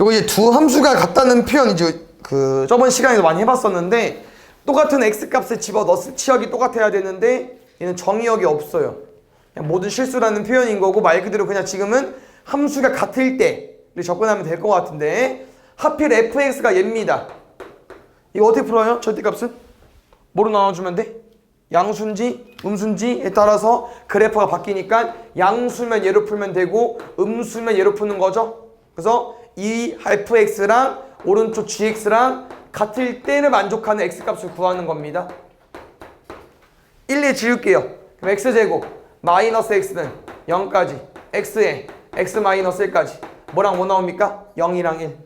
요거 이제 두 함수가 같다는 표현 이제 그 저번 시간에도 많이 해봤었는데 똑같은 x값을 집어넣었을 치역이 똑같아야 되는데 얘는 정의역이 없어요. 그냥 모든 실수라는 표현인 거고 말 그대로 그냥 지금은 함수가 같을 때를 접근하면 될 것 같은데 하필 fx가 얘입니다. 이거 어떻게 풀어요? 절대값은? 뭐로 나눠주면 돼? 양수인지 음수인지에 따라서 그래프가 바뀌니까 양수면 얘로 풀면 되고 음수면 얘로 푸는 거죠. 그래서 이 fx랑 오른쪽 gx랑 같을 때를 만족하는 x값을 구하는 겁니다. 1에 지울게요. 그럼 x제곱 마이너스 x는 0까지 x에 x 마이너스 1까지 뭐랑 뭐 나옵니까? 0이랑 1.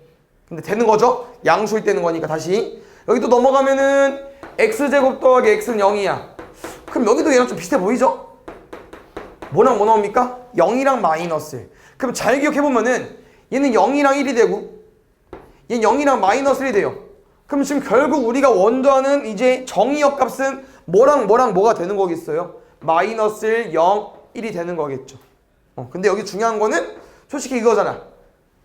근데 되는 거죠? 양수일 때는 거니까 다시 여기 또 넘어가면은 x제곱 더하기 x는 0이야. 그럼 여기도 얘랑 좀 비슷해 보이죠? 뭐랑 뭐 나옵니까? 0이랑 마이너스 1. 그럼 잘 기억해보면은 얘는 0이랑 1이 되고 얘는 0이랑 마이너스 1이 돼요. 그럼 지금 결국 우리가 원하는 이제 정의역 값은 뭐랑 뭐가 되는 거겠어요? 마이너스 1, 0, 1이 되는 거겠죠. 근데 여기 중요한 거는 솔직히 이거잖아.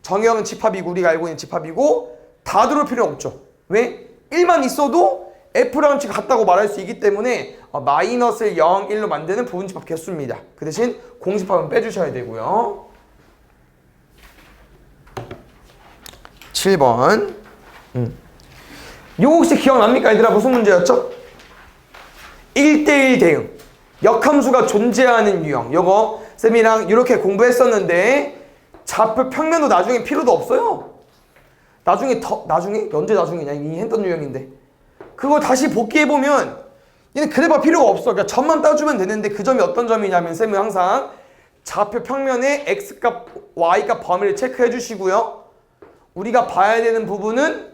정의역은 집합이고 우리가 알고 있는 집합이고 다 들어올 필요는 없죠. 왜? 1만 있어도 F랑 G가 같다고 말할 수 있기 때문에 마이너스 1, 0, 1로 만드는 부분집합 개수입니다. 그 대신 공집합은 빼주셔야 되고요. 7번 요거 혹시 기억납니까? 얘들아 무슨 문제였죠? 1대1 대응 역함수가 존재하는 유형 요거 쌤이랑 이렇게 공부했었는데 좌표 평면도 나중에 필요도 없어요. 나중에 언제 나중이냐 이미 했던 유형인데 그거 다시 복귀해보면 얘는 그래봐 필요가 없어. 그러니까 점만 따주면 되는데 그 점이 어떤 점이냐면 쌤은 항상 좌표 평면의 x값, y값 범위를 체크해 주시고요. 우리가 봐야 되는 부분은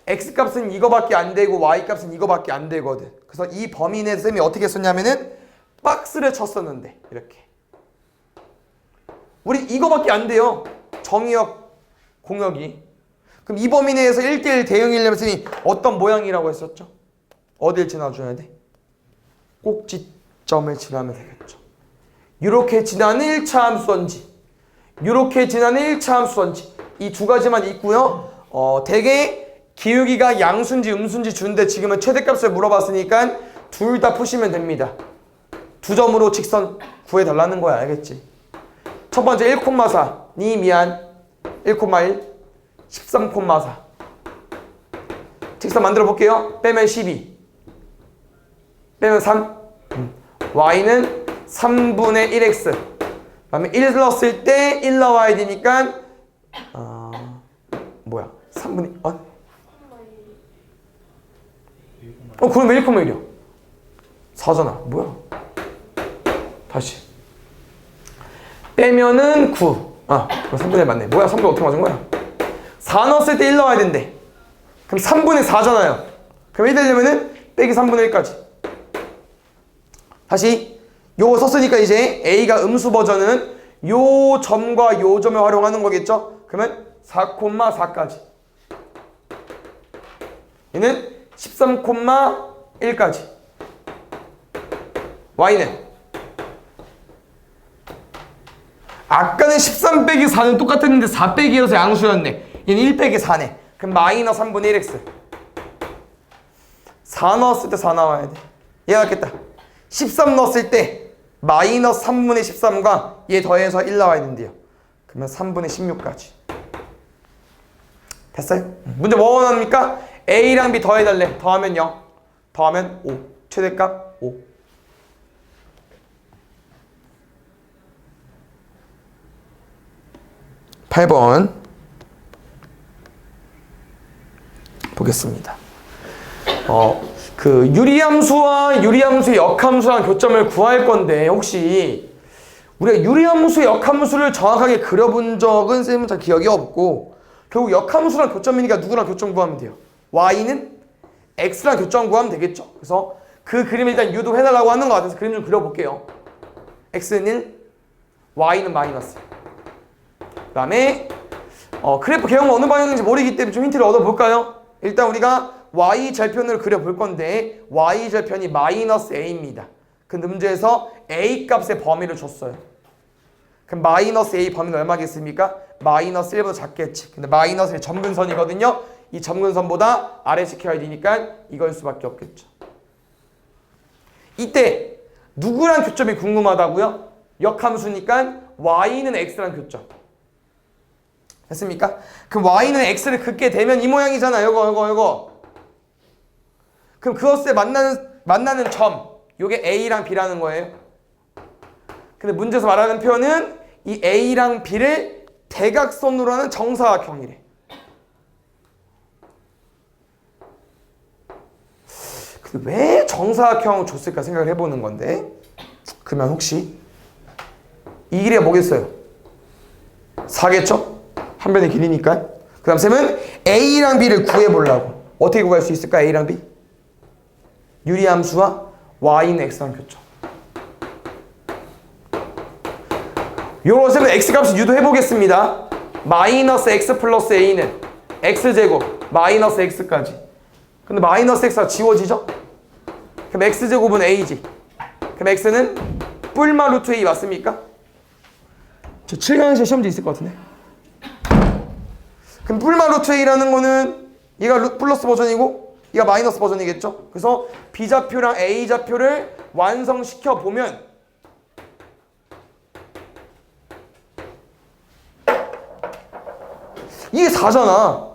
x값은 이거밖에 안 되고 y값은 이거밖에 안 되거든. 그래서 이 범위 내에서 쌤이 어떻게 썼냐면은 박스를 쳤었는데 이렇게 우리 이거밖에 안 돼요. 정의역, 공역이. 그럼 이 범위 내에서 1대1 대응이려면 쌤이 어떤 모양이라고 했었죠? 어딜 지나줘야 돼? 꼭지점을 지나면 되겠죠. 이렇게 지나는 1차 함수인지 이렇게 지나는 1차 함수인지 이 두 가지만 있고요. 대개 기울기가 양수인지 음수인지 주는데 지금은 최대값을 물어봤으니까 둘 다 푸시면 됩니다. 두 점으로 직선 구해달라는 거야. 알겠지? 첫 번째 1,4 니 미안 1,1 13,4 직선 만들어 볼게요. 빼면 12 빼면 3 y는 3분의 1x 그 다음에 1 넣었을 때 1 나와야 되니까 뭐야 3분의 그럼 1,1이요 4잖아 뭐야 다시 빼면은 9 그럼 3분의 1 맞네 뭐야 3분의 어떻게 맞은 거야 4 넣었을 때 1 넣어야 된대 그럼 3분의 4잖아요 그럼 1 되려면은 빼기 3분의 1까지 다시 요거 썼으니까 이제 A가 음수 버전은 요 점과 요 점을 활용하는 거겠죠 그러면 4,4까지 얘는 13,1까지 Y는 아까는 13 빼기 4는 똑같았는데 4 빼기 1에서 양수였네 얘는 1 빼기 4네 그럼 마이너스 3분의 1x 4 넣었을 때 4 나와야 돼 얘가 같겠다 13 넣었을 때 마이너스 3분의 13과 얘 더해서 1 나와야 된대요 그러면 3분의 16까지 됐어요? 문제 뭐 원합니까? A랑 B 더해달래 더하면 0 더하면 5 최대값 5 8번 보겠습니다. 그 유리함수와 유리함수의 역함수랑 교점을 구할 건데 혹시 우리가 유리함수의 역함수를 정확하게 그려본 적은 쌤은 잘 기억이 없고 결국 역함수랑 교점이니까 누구랑 교점 구하면 돼요? y는 x랑 교점 구하면 되겠죠. 그래서 그 그림을 일단 유도해달라고 하는 것 같아서 그림 좀 그려볼게요. x는 1, y는 마이너스. 그 다음에 그래프 개형은 어느 방향인지 모르기 때문에 좀 힌트를 얻어볼까요? 일단 우리가 y절편을 그려볼 건데 y절편이 마이너스 a입니다. 그 문제에서 a 값의 범위를 줬어요. 그럼 마이너스 a 범위는 얼마겠습니까? 마이너스 1보다 작겠지. 근데 마이너스 1 점근선이거든요. 이 점근선보다 아래 지켜야 되니까 이걸 수밖에 없겠죠. 이때 누구랑 교점이 궁금하다고요? 역함수니까 y는 x랑 교점. 됐습니까? 그럼 y는 x를 긋게 되면 이 모양이잖아. 요거. 그럼 그것에 만나는 점, 요게 a랑 b라는 거예요. 근데 문제에서 말하는 표현은 이 a랑 b를 대각선으로 하는 정사각형이래. 근데 왜 정사각형을 줬을까 생각을 해보는 건데, 그러면 혹시 이 길이가 뭐겠어요? 4겠죠? 한 변의 길이니까. 그 다음 쌤은 a랑 b를 구해보려고. 어떻게 구할 수 있을까? a랑 b? 유리함수와 y는 x랑 교점. 요거 쌤은 x값을 유도해보겠습니다. 마이너스 x 플러스 a는 x제곱 마이너스 x까지. 근데 마이너스 x가 지워지죠? 그럼 x제곱은 a지. 그럼 x는 뿔마 루트 a 맞습니까? 저 7강시에 시험지 있을 것 같은데. 그럼 뿔마 루트 a라는 거는 얘가 플러스 버전이고 얘가 마이너스 버전이겠죠? 그래서 b좌표랑 a좌표를 완성시켜 보면 이게 4잖아.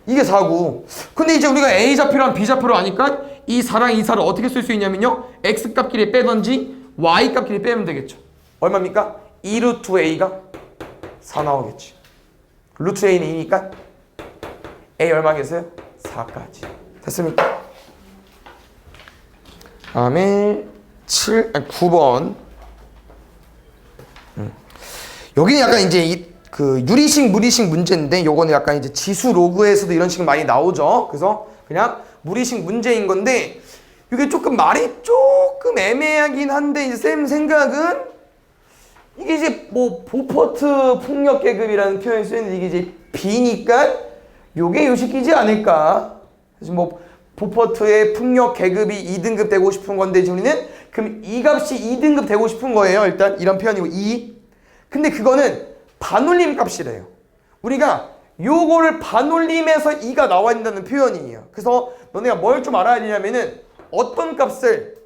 이게 4고. 근데 이제 우리가 a좌표랑 b좌표를 아니까 이 4랑 이 4를 어떻게 쓸 수 있냐면요. x값끼리 빼던지 y값끼리 빼면 되겠죠. 얼마입니까? 2루트 a가 4 나오겠지. 루트 a는 2니까 a 얼마겠어요? 4까지. 됐습니까? 다음에 9번. 여기는 약간 이제 그 유리식 무리식 문제인데 요거는 약간 이제 지수 로그에서도 이런 식으로 많이 나오죠. 그래서 그냥 무리식 문제인 건데 이게 조금 말이 조금 애매하긴 한데 이제 쌤 생각은 이게 이제 뭐 보퍼트 폭력 계급이라는 표현이 쓰이는데 이게 이제 B니까 요게 요식이지 않을까. 그래서 뭐 보퍼트의 폭력 계급이 2등급 되고 싶은 건데 우리는 그럼 이 값이 2등급 되고 싶은 거예요. 일단 이런 표현이고 2. 근데 그거는 반올림 값이래요. 우리가 요거를 반올림해서 2가 나와야 된다는 표현이에요. 그래서 너네가 뭘 좀 알아야 되냐면은 어떤 값을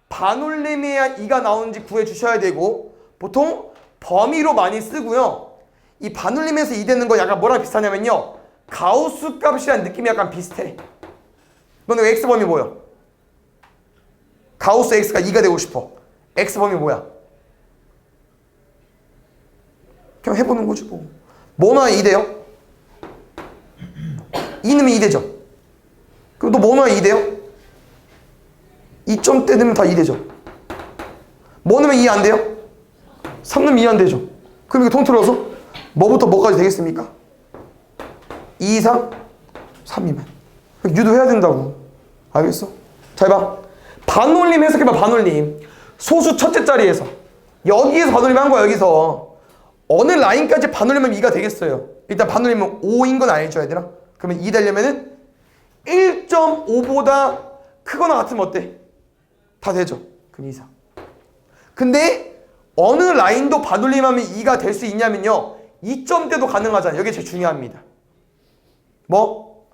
반올림해야 2가 나오는지 구해 주셔야 되고 보통 범위로 많이 쓰고요. 이 반올림해서 2 되는 거 약간 뭐랑 비슷하냐면요. 가우스 값이란 느낌이 약간 비슷해. 너네 x 범위 뭐야? 가우스 x가 2가 되고 싶어. x 범위 뭐야? 그냥 해보는 거지 뭐. 뭐 넣어야 2 돼요? 2 넣으면 2 되죠. 그럼 또 뭐 넣어야 2 돼요? 2점대 넣으면 다 2 되죠. 뭐 넣으면 2 안 돼요? 3 넣으면 2 안 되죠. 그럼 이거 통틀어서 뭐부터 뭐까지 되겠습니까? 2 이상 3 미만. 유도해야 된다고. 알겠어? 잘 봐. 반올림 해석해봐. 반올림. 소수 첫째 자리에서 여기에서 반올림 한 거야. 여기서 어느 라인까지 반올림하면 2가 되겠어요. 일단 반올림은 5인 건 알죠 얘들아? 그러면 2 되려면은 1.5보다 크거나 같으면 어때? 다 되죠. 그럼 2 이상. 근데 어느 라인도 반올림하면 2가 될 수 있냐면요. 2점대도 가능하잖아요. 이게 제일 중요합니다. 뭐?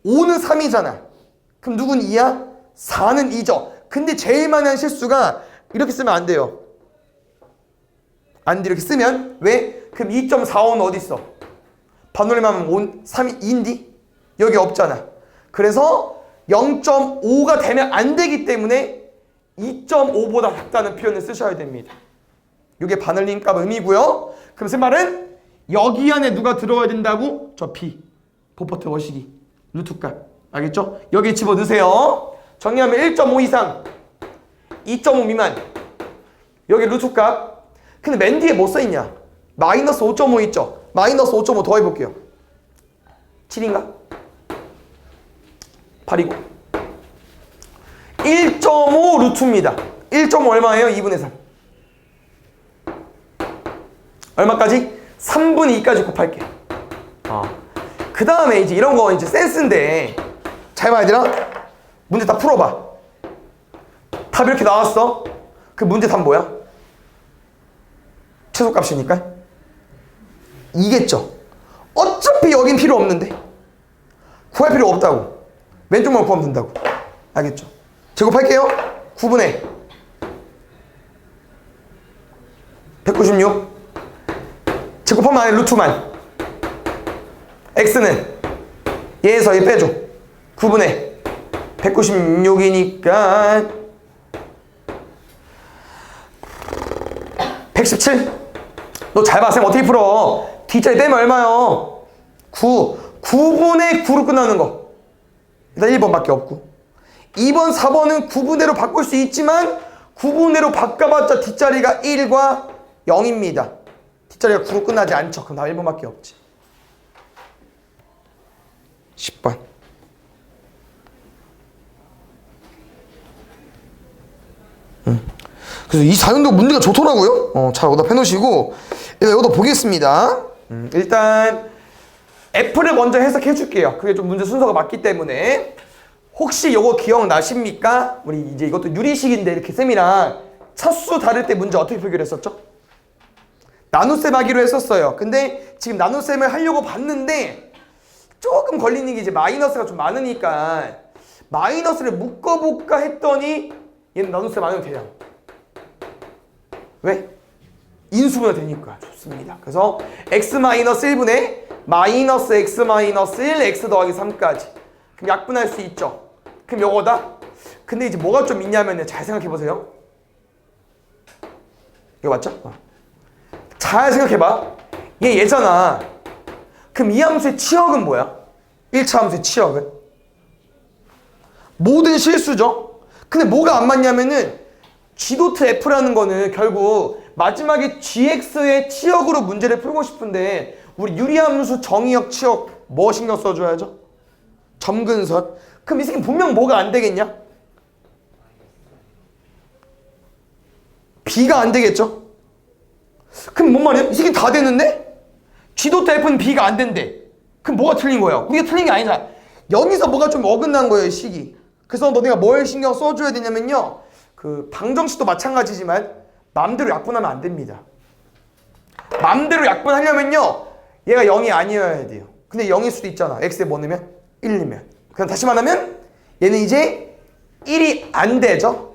5는 3이잖아. 그럼 누군 2야? 4는 2죠. 근데 제일 많이 한 실수가 이렇게 쓰면 안 돼요. 안 돼. 이렇게 쓰면 왜? 그럼 2.45는 어디 있어? 반올림하면 3이 2인디? 여기 없잖아. 그래서 0.5가 되면 안 되기 때문에 2.5보다 작다는 표현을 쓰셔야 됩니다. 이게 반올림 값 의미고요. 그럼 그 말은 여기 안에 누가 들어가야 된다고? 저 B. 보퍼트 워시기. 루트 값. 알겠죠? 여기 집어넣으세요. 정리하면 1.5 이상, 2.5 미만. 여기 루트 값. 근데 맨 뒤에 뭐 써있냐? 마이너스 5.5 있죠? 마이너스 5.5 더해볼게요. 7인가? 8이고 1.5 루트입니다. 1.5 얼마예요? 2분의 3. 얼마까지? 3분의 2까지 곱할게. 그 다음에 이제 이런 거 이제 센스인데 잘 봐야 되나? 문제 다 풀어봐. 답 이렇게 나왔어. 그 문제 답 뭐야? 최소값이니까 2겠죠. 어차피 여긴 필요 없는데 구할 필요 없다고. 왼쪽만 구하면 된다고. 알겠죠? 제곱할게요. 9분의 196 제곱하면 안에 루트만. x는 얘에서 얘 빼줘. 9분의 196이니까 117. 너 잘 봐. 쌤 어떻게 풀어? 뒷자리 떼면 얼마요? 9. 9분의 9로 끝나는 거. 일단 1번밖에 없고. 2번, 4번은 9분의로 바꿀 수 있지만 9분의로 바꿔봤자 뒷자리가 1과 0입니다. 뒷자리가 9로 끝나지 않죠. 그럼 다 1번밖에 없지. 10번. 그래서 이 4년도 문제가 좋더라고요. 잘 오답해 놓으시고 일단 여기다 보겠습니다. 일단 F를 먼저 해석해 줄게요. 그게 좀 문제 순서가 맞기 때문에. 혹시 요거 기억나십니까? 우리 이제 이것도 유리식인데 이렇게 쌤이랑 차수 다를 때 문제 어떻게 표기를 했었죠? 나눗셈 하기로 했었어요. 근데 지금 나눗셈을 하려고 봤는데 조금 걸리는 게 이제 마이너스가 좀 많으니까 마이너스를 묶어볼까 했더니 얘는 나눗셈 안 해도 돼요. 왜? 인수분해 되니까. 좋습니다. 그래서 x-1분의 마이너스 x-1 x 더하기 3까지. 그럼 약분할 수 있죠. 그럼 요거다. 근데 이제 뭐가 좀 있냐면 잘 생각해 보세요. 이거 맞죠? 잘 생각해 봐. 얘잖아. 그럼 이 함수의 치역은 뭐야? 1차 함수의 치역은? 모든 실수죠. 근데 뭐가 안 맞냐면은 g.f라는 거는 결국 마지막에 gx의 치역으로 문제를 풀고 싶은데 우리 유리함수 정의역 치역 뭐 신경 써줘야죠? 점근선. 그럼 이 새끼 분명 뭐가 안 되겠냐? b가 안 되겠죠? 그럼 뭔 말이야? 이 새끼 다 되는데? g.f는 b가 안 된대. 그럼 뭐가 틀린 거야? 우리가 틀린 게 아니잖아. 여기서 뭐가 좀 어긋난 거예요, 이 식이. 그래서 너네가 뭘 신경 써줘야 되냐면요. 그 방정식도 마찬가지지만 맘대로 약분하면 안 됩니다. 맘대로 약분하려면요. 얘가 0이 아니어야 돼요. 근데 0일 수도 있잖아. x에 뭐 넣으면? 1 넣으면. 그럼 다시 말하면 얘는 이제 1이 안 되죠?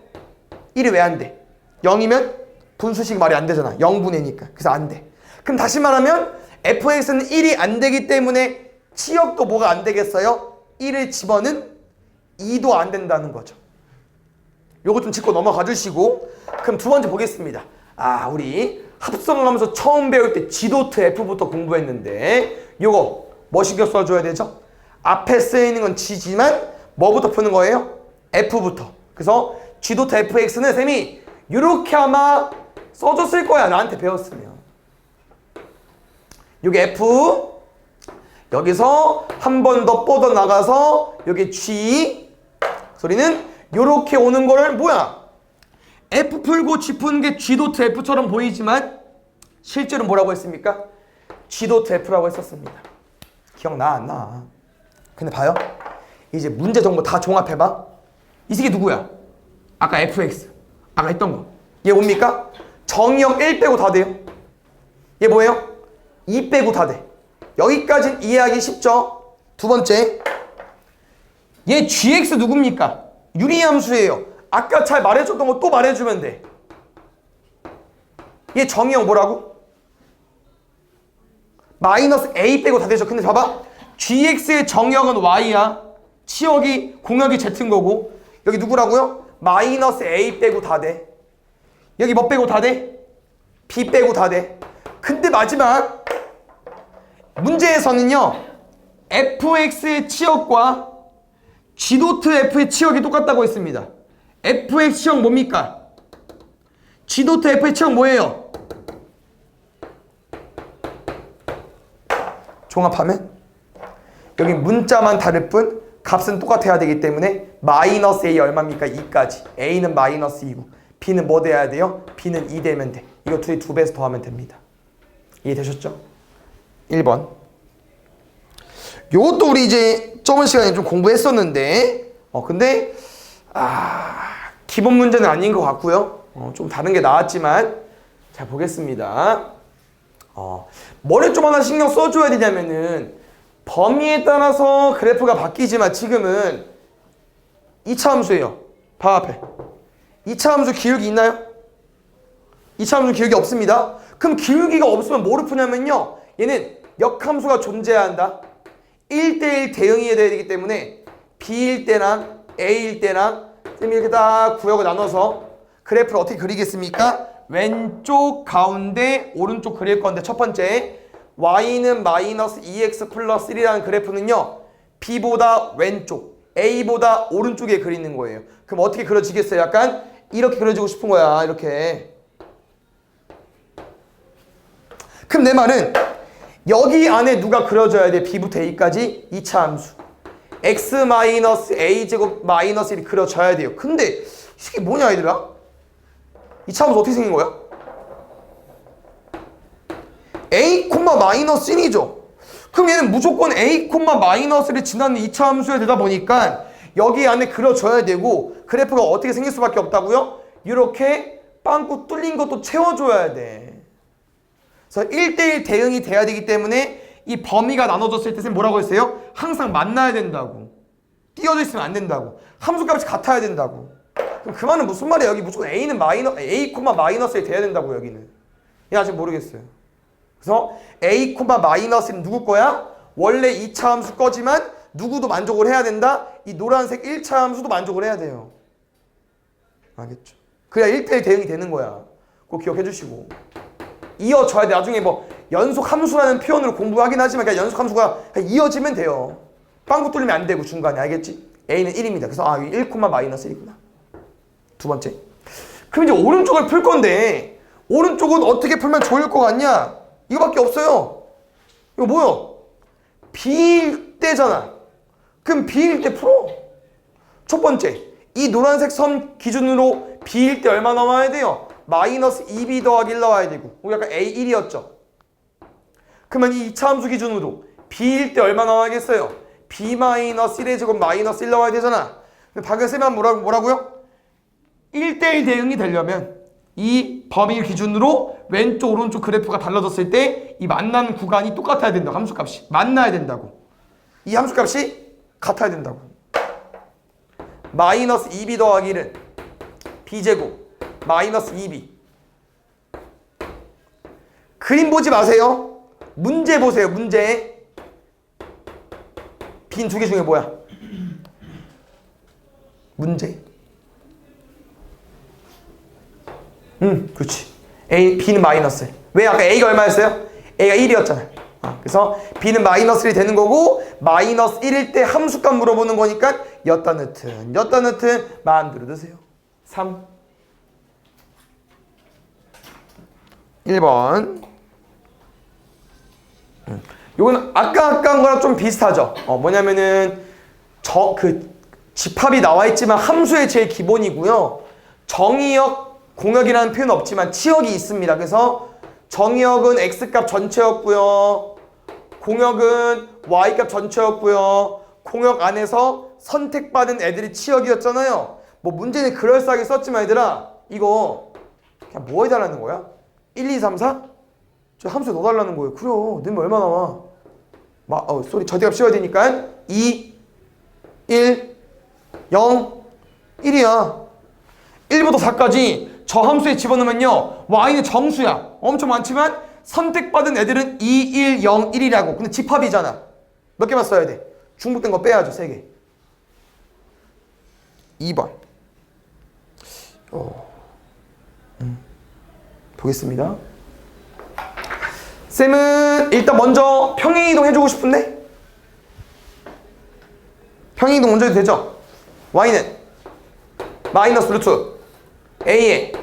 1이 왜 안 돼? 0이면 분수식 말이 안 되잖아. 0분의니까. 그래서 안 돼. 그럼 다시 말하면 fx는 1이 안 되기 때문에 치역도 뭐가 안 되겠어요? 1을 집어는 2도 안 된다는 거죠. 요거 좀 짚고 넘어가 주시고 그럼 두 번째 보겠습니다. 우리 합성하면서 처음 배울 때 g.f부터 공부했는데 요거 뭐 신경 써줘야 되죠? 앞에 쓰여있는 건 g지만 뭐부터 푸는 거예요? f부터. 그래서 g.fx는 쌤이 요렇게 아마 써줬을 거야. 나한테 배웠으면. 요게 f 여기서 한 번 더 뻗어 나가서 여기 g 소리는 요렇게 오는 거를 뭐야? F 풀고 G 푸는 게 G.F처럼 보이지만 실제로 뭐라고 했습니까? G.F라고 했었습니다. 기억나 안 나? 근데 봐요. 이제 문제 정보 다 종합해봐. 이 새끼 누구야? 아까 fx. 아까 했던 거. 얘 뭡니까? 정의역 1 빼고 다 돼요. 얘 뭐예요? 2 빼고 다 돼. 여기까지는 이해하기 쉽죠? 두 번째. 얘 gx 누굽니까? 유리함수예요. 아까 잘 말해줬던 거 또 말해주면 돼. 얘 정의역 뭐라고? 마이너스 a 빼고 다 되죠. 근데 봐봐. gx의 정의역은 y야. 치역이 공역이 z인 거고. 여기 누구라고요? 마이너스 a 빼고 다 돼. 여기 뭐 빼고 다 돼? b 빼고 다 돼. 근데 마지막 문제에서는요. fx의 치역과 g.f의 치역이 똑같다고 했습니다. fx 치역 뭡니까? g.f의 치역 뭐예요? 종합하면 여기 문자만 다를 뿐 값은 똑같아야 되기 때문에 마이너스 a 얼마입니까? 2까지. a는 마이너스 2고 b는 뭐 돼야 돼요? b는 2 되면 돼. 이거 둘이 2배에서 더하면 됩니다. 이해되셨죠? 1번. 요것도 우리 이제 저번 시간에 좀 공부했었는데 근데 기본 문제는 아닌 것 같고요. 좀 다른 게 나왔지만 잘 보겠습니다. 뭐를 좀 하나 신경 써줘야 되냐면은 범위에 따라서 그래프가 바뀌지만 지금은 2차 함수예요. 바로 앞에 2차 함수 기울기 있나요? 2차 함수 기울기 없습니다. 그럼 기울기가 없으면 뭐를 푸냐면요, 얘는 역함수가 존재해야 한다. 1대1 대응이 돼야 되기 때문에 B일 때랑 A일 때랑 쌤이 이렇게 딱 구역을 나눠서 그래프를 어떻게 그리겠습니까? 왼쪽, 가운데, 오른쪽 그릴 건데, 첫 번째 y는 마이너스 2x 플러스 1이라는 그래프는요, b보다 왼쪽, a보다 오른쪽에 그리는 거예요. 그럼 어떻게 그려지겠어요? 약간 이렇게 그려지고 싶은 거야. 이렇게. 그럼 내 말은 여기 안에 누가 그려져야 돼? b부터 a까지 2차 함수 x 마이너스 a 제곱 마이너스 1이 그려져야 돼요. 근데 이게 뭐냐 얘들아? 2차 함수 어떻게 생긴 거야? a, 마이너스 1이죠. 그럼 얘는 무조건 a, 마이너스를 지나는 2차 함수에 되다 보니까 여기 안에 그려져야 되고, 그래프가 어떻게 생길 수밖에 없다고요? 이렇게 빵꾸 뚫린 것도 채워줘야 돼. 그래서 1대1 대응이 돼야 되기 때문에 이 범위가 나눠졌을 때 뭐라고 했어요? 항상 만나야 된다고. 띄어져 있으면 안 된다고. 함수값이 같아야 된다고. 그럼 그 말은 무슨 말이야? 여기 무조건 a, 마이너스에 돼야 된다고. 여기는 아직 모르겠어요. 그래서 a, 마이너스는 누구 거야? 원래 2차 함수 거지만 누구도 만족을 해야 된다? 이 노란색 1차 함수도 만족을 해야 돼요. 알겠죠? 그래야 1대1 대응이 되는 거야. 꼭 기억해 주시고. 이어져야 돼. 나중에 뭐 연속 함수라는 표현으로 공부하긴 하지만 그냥 연속 함수가 그냥 이어지면 돼요. 빵꾸 뚫리면 안 되고 중간에. 알겠지? a는 1입니다. 그래서 1, 마이너스 1이구나. 두 번째. 그럼 이제 오른쪽을 풀 건데, 오른쪽은 어떻게 풀면 좋을 것 같냐? 이거밖에 없어요. 이거 뭐야? B일 때잖아. 그럼 B일 때 풀어. 첫 번째, 이 노란색 선 기준으로 B일 때 얼마 나와야 돼요? 마이너스 2B 더하기 1 나와야 되고, 우리 아까 A1이었죠. 그러면 이 2차 함수 기준으로 B일 때 얼마 나와야겠어요? B 마이너스 1의 제곱 마이너스 1 나와야 되잖아. 방금 쌤은 뭐라고요? 1대1 대응이 되려면 이 범위 기준으로 왼쪽 오른쪽 그래프가 달라졌을 때 이 만나는 구간이 똑같아야 된다고. 함수값이 만나야 된다고. 이 함수값이 같아야 된다고. 마이너스 2b 더하기 1은 b제곱 마이너스 2b. 그림 보지 마세요. 문제 보세요. 문제. 빈 두 개 중에 뭐야? 문제. 그렇지. B는 마이너스. 왜? 아까 A가 얼마였어요? A가 1이었잖아. 그래서 B는 마이너스 1이 되는 거고, 마이너스 1일 때 함수값 물어보는 거니까 엿다 넣든 마음대로 드세요. 3. 1번. 요건 아까 한 거랑 좀 비슷하죠. 뭐냐면은 집합이 나와 있지만 함수의 제일 기본이고요. 정의역, 공역이라는 표현은 없지만 치역이 있습니다. 그래서 정의역은 x값 전체였고요. 공역은 y값 전체였고요. 공역 안에서 선택받은 애들이 치역이었잖아요. 뭐 문제는 그럴싸하게 썼지만 얘들아, 이거 그냥 뭐 해달라는 거야? 1, 2, 3, 4? 저 함수 넣어달라는 거예요. 그래요. 넣으면 얼마 나와? 저대값 씌워야 되니까 2, 1, 0, 1이야. 1부터 4까지 저 함수에 집어넣으면요, y는 정수야. 엄청 많지만 선택받은 애들은 2, 1, 0, 1이라고. 근데 집합이잖아. 몇 개만 써야 돼? 중복된 거 빼야죠. 3개. 2번. 보겠습니다. 쌤은 일단 먼저 평행이동 해주고 싶은데? 평행이동 먼저 해도 되죠? y는 마이너스 루트 a에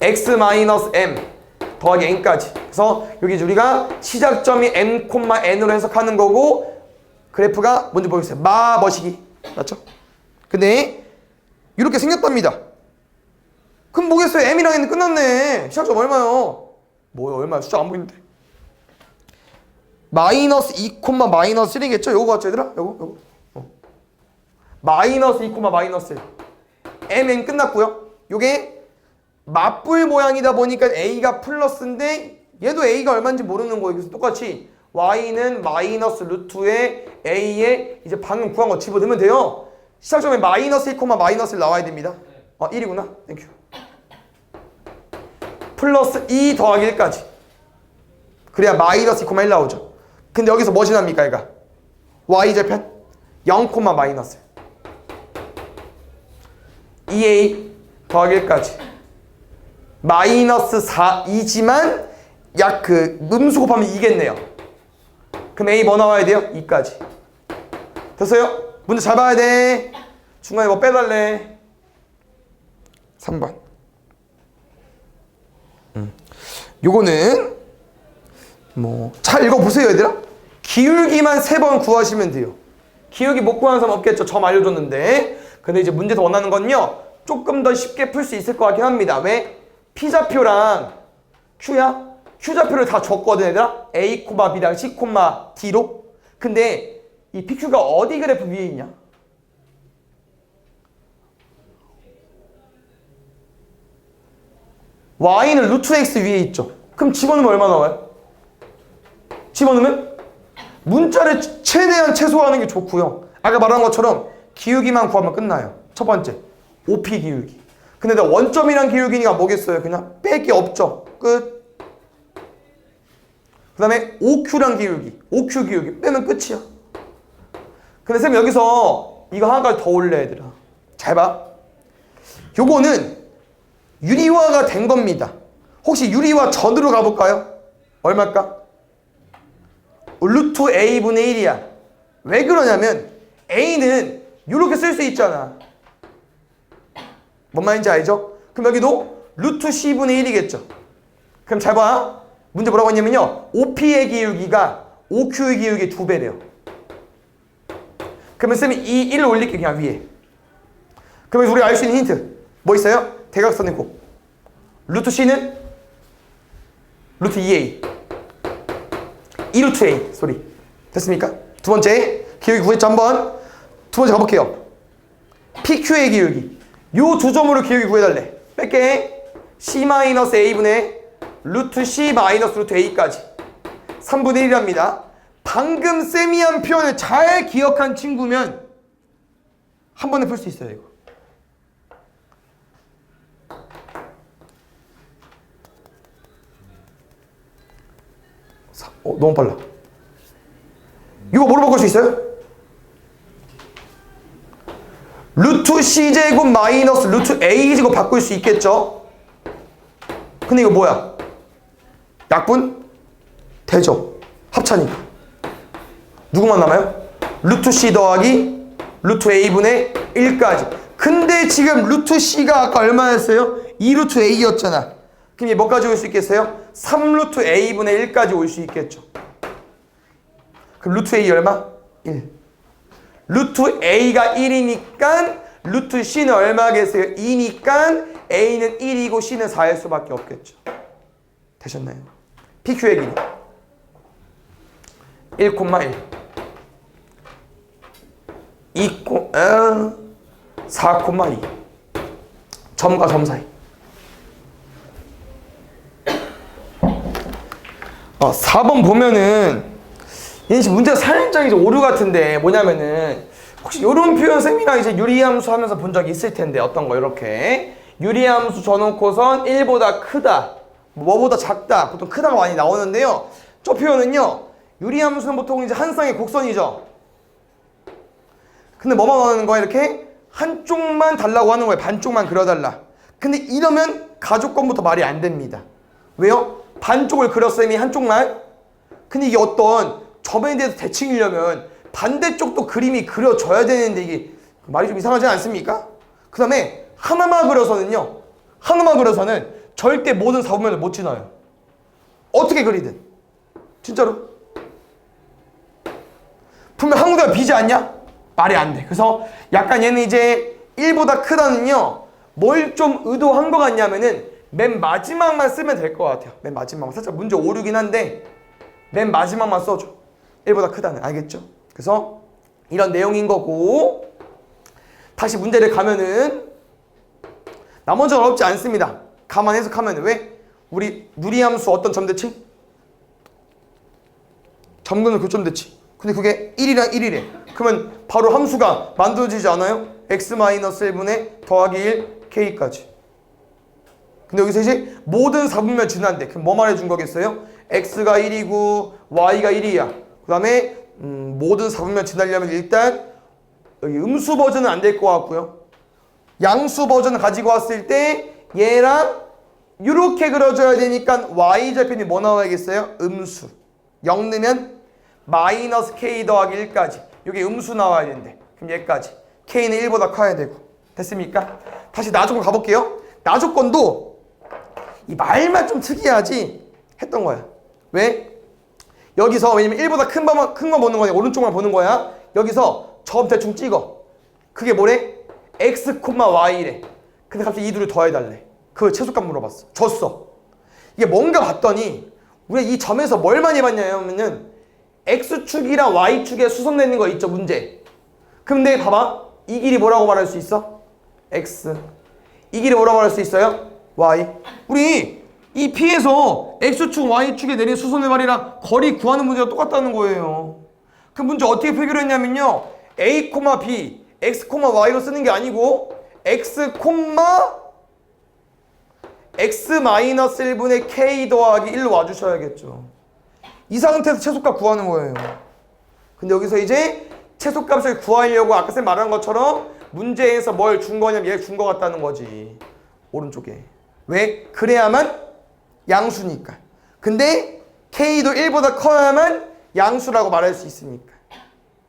x 마이너스 m 더하기 n까지. 그래서 여기 우리가 시작점이 m, n으로 해석하는 거고, 그래프가 뭔지 보겠어요. 머시기. 맞죠? 근데 이렇게 생겼답니다. 그럼 뭐겠어요? m이랑 n은 끝났네. 시작점 얼마요? 뭐요? 얼마야? 숫자 안 보이는데. 마이너스 2, 마이너스 1이겠죠? 요거 같죠 얘들아? 요거. 마이너스 2, 마이너스 1. mn 끝났고요. 요게 맞불 모양이다 보니까 a가 플러스인데 얘도 a가 얼마인지 모르는 거예요. 그래서 똑같이 y는 마이너스 루트의 a에 이제 방금 구한 거 집어넣으면 돼요. 시작점에 마이너스 1, 마이너스 1 나와야 됩니다. 1이구나. 땡큐. 플러스 2 더하기 1까지. 그래야 마이너스 2, 1 나오죠. 근데 여기서 뭐 지납니까, 얘가? y절편 0, 마이너스 2a 더하기 1까지. 마이너스 4, 2지만 약 그 음수 곱하면 2겠네요. 그럼 a 뭐 나와야 돼요? 2까지. 됐어요? 문제 잘 봐야 돼. 중간에 뭐 빼달래. 3번. 요거는 뭐 잘 읽어보세요, 얘들아. 기울기만 3번 구하시면 돼요. 기울기 못 구하는 사람 없겠죠. 점 알려줬는데. 근데 이제 문제에서 원하는 건요, 조금 더 쉽게 풀 수 있을 것 같긴 합니다. 왜? P좌표랑 Q야? Q좌표를 다 줬거든, 얘들아. A, B랑 C, D로. 근데 이 PQ가 어디 그래프 위에 있냐? Y는 루트 X 위에 있죠. 그럼 집어넣으면 얼마 나와요? 집어넣으면 문자를 최대한 최소화하는 게 좋고요. 아까 말한 것처럼 기울기만 구하면 끝나요. 첫 번째, OP 기울기. 근데 내가 원점이란 기울기니까 뭐겠어요? 그냥 뺄 게 없죠. 끝. 그 다음에 OQ란 기울기, OQ 기울기 빼면 끝이야. 근데 쌤 여기서 이거 하나까지 더 올려, 얘들아. 잘 봐. 요거는 유리화가 된 겁니다. 혹시 유리화 전으로 가볼까요? 얼마일까? 루트 a분의 1이야. 왜 그러냐면 a는 이렇게 쓸 수 있잖아. 뭔 말인지 알죠? 그럼 여기도 루트 c분의 1이겠죠. 그럼 잘 봐. 문제 뭐라고 했냐면요, OP의 기울기가 OQ의 기울기 2배래요. 그러면 쌤이 이 1을 올릴게, 그냥 위에. 그러면 우리가 알 수 있는 힌트 뭐 있어요? 대각선의 곱. 루트 c는 루트 2a, 2루트 a. 소리 됐습니까? 두 번째 기울기 구했죠. 한번 두 번째 가볼게요. PQ의 기울기, 요 두 점으로 기울기 구해달래. 뺄게. C-a분의 루트 C 마이너스 루트 a까지 3분의 1이랍니다. 방금 쌤이 한 표현을 잘 기억한 친구면 한 번에 풀 수 있어요, 이거. 너무 빨라. 이거 뭐로 바꿀 수 있어요? 루트 C제곱 마이너스 루트 A제곱 바꿀 수 있겠죠? 근데 이거 뭐야? 약분? 대접. 합차니까. 누구만 남아요? 루트 C 더하기 루트 A분의 1까지. 근데 지금 루트 C가 아까 얼마였어요? 2루트 A였잖아. 그럼 얘 뭐까지 올 수 있겠어요? 3루트 A분의 1까지 올 수 있겠죠. 그럼 루트 A 얼마? 1. 루트 A가 1이니까 루트 C는 얼마겠어요? 2니까 A는 1이고 C는 4일 수밖에 없겠죠. 되셨나요? PQ의 길이 1,1 4,2 점과 점 사이. 4번 보면은 얘는 지금 문제가 살짝 이제 오류 같은데, 뭐냐면은 혹시 요런 표현 쌤이랑 이제 유리함수 하면서 본 적이 있을 텐데, 어떤 거 이렇게 유리함수 줘놓고선 1보다 크다, 뭐보다 작다, 보통 크다가 많이 나오는데요. 저 표현은요, 유리함수는 보통 이제 한 쌍의 곡선이죠. 근데 뭐만 원하는 거야? 이렇게 한쪽만 달라고 하는 거예요. 반쪽만 그려달라. 근데 이러면 가족권부터 말이 안 됩니다. 왜요? 반쪽을 그렸으니 한쪽만. 근데 이게 어떤 점에 대해서 대칭이려면 반대쪽도 그림이 그려져야 되는데 이게 말이 좀 이상하지 않습니까? 그 다음에 하나만 그려서는요, 하나만 그려서는 절대 모든 4분면을 못 지나요. 어떻게 그리든. 진짜로. 분명 한국대가 비지 않냐? 말이 안 돼. 그래서 약간 얘는 이제 1보다 크다는요, 뭘 좀 의도한 것 같냐면은 맨 마지막만 쓰면 될 것 같아요. 맨 마지막만. 살짝 문제 오류긴 한데 맨 마지막만 써줘. 1보다 크다는. 알겠죠? 그래서 이런 내용인 거고, 다시 문제를 가면은 나머지는 어렵지 않습니다. 가만 해석하면. 왜? 우리 유리함수 어떤 점대칭? 점근은 교점됐지. 근데 그게 1이랑 1이래. 그러면 바로 함수가 만들어지지 않아요? x-1분의 더하기 1 k까지. 근데 여기서 이제 모든 4분면 진한데 그럼 뭐 말해준 거겠어요? x가 1이고 y가 1이야. 그 다음에 모든 4분면 진하려면 일단 여기 음수 버전은 안 될 것 같고요. 양수 버전을 가지고 왔을 때 얘랑 이렇게 그려줘야 되니까 y절편이 뭐 나와야겠어요? 음수. 0 넣으면 마이너스 k 더하기 1까지. 이게 음수 나와야 된대. 그럼 얘까지. k는 1보다 커야 되고. 됐습니까? 다시 나조건 가볼게요. 나조건도 이 말만 좀 특이하지 했던 거야. 왜? 여기서 왜냐면 1보다 큰 거 보는 거냐 오른쪽만 보는 거야. 여기서 점 대충 찍어. 그게 뭐래? x, y래. 근데 갑자기 이 둘을 더해달래. 그 최소값 물어봤어. 줬어. 이게 뭔가 봤더니 우리가 이 점에서 뭘 많이 봤냐면은 x축이랑 y축에 수선 내는 거 있죠 문제. 근데 봐봐 이 길이 뭐라고 말할 수 있어? x. 이 길이 뭐라고 말할 수 있어요? y. 우리 이 P에서 x축 y축에 내린 수선의 말이랑 거리 구하는 문제가 똑같다는 거예요. 그 문제 어떻게 표기를 했냐면요 a, b x, y로 쓰는 게 아니고 x, x-1분의 k 더하기 1로 와주셔야겠죠. 이 상태에서 최소값 구하는 거예요. 근데 여기서 이제 최소값을 구하려고 아까 쌤 말한 것처럼 문제에서 뭘 준 거냐면 얘 준 거 같다는 거지. 오른쪽에. 왜? 그래야만 양수니까. 근데 k도 1보다 커야만 양수라고 말할 수 있으니까.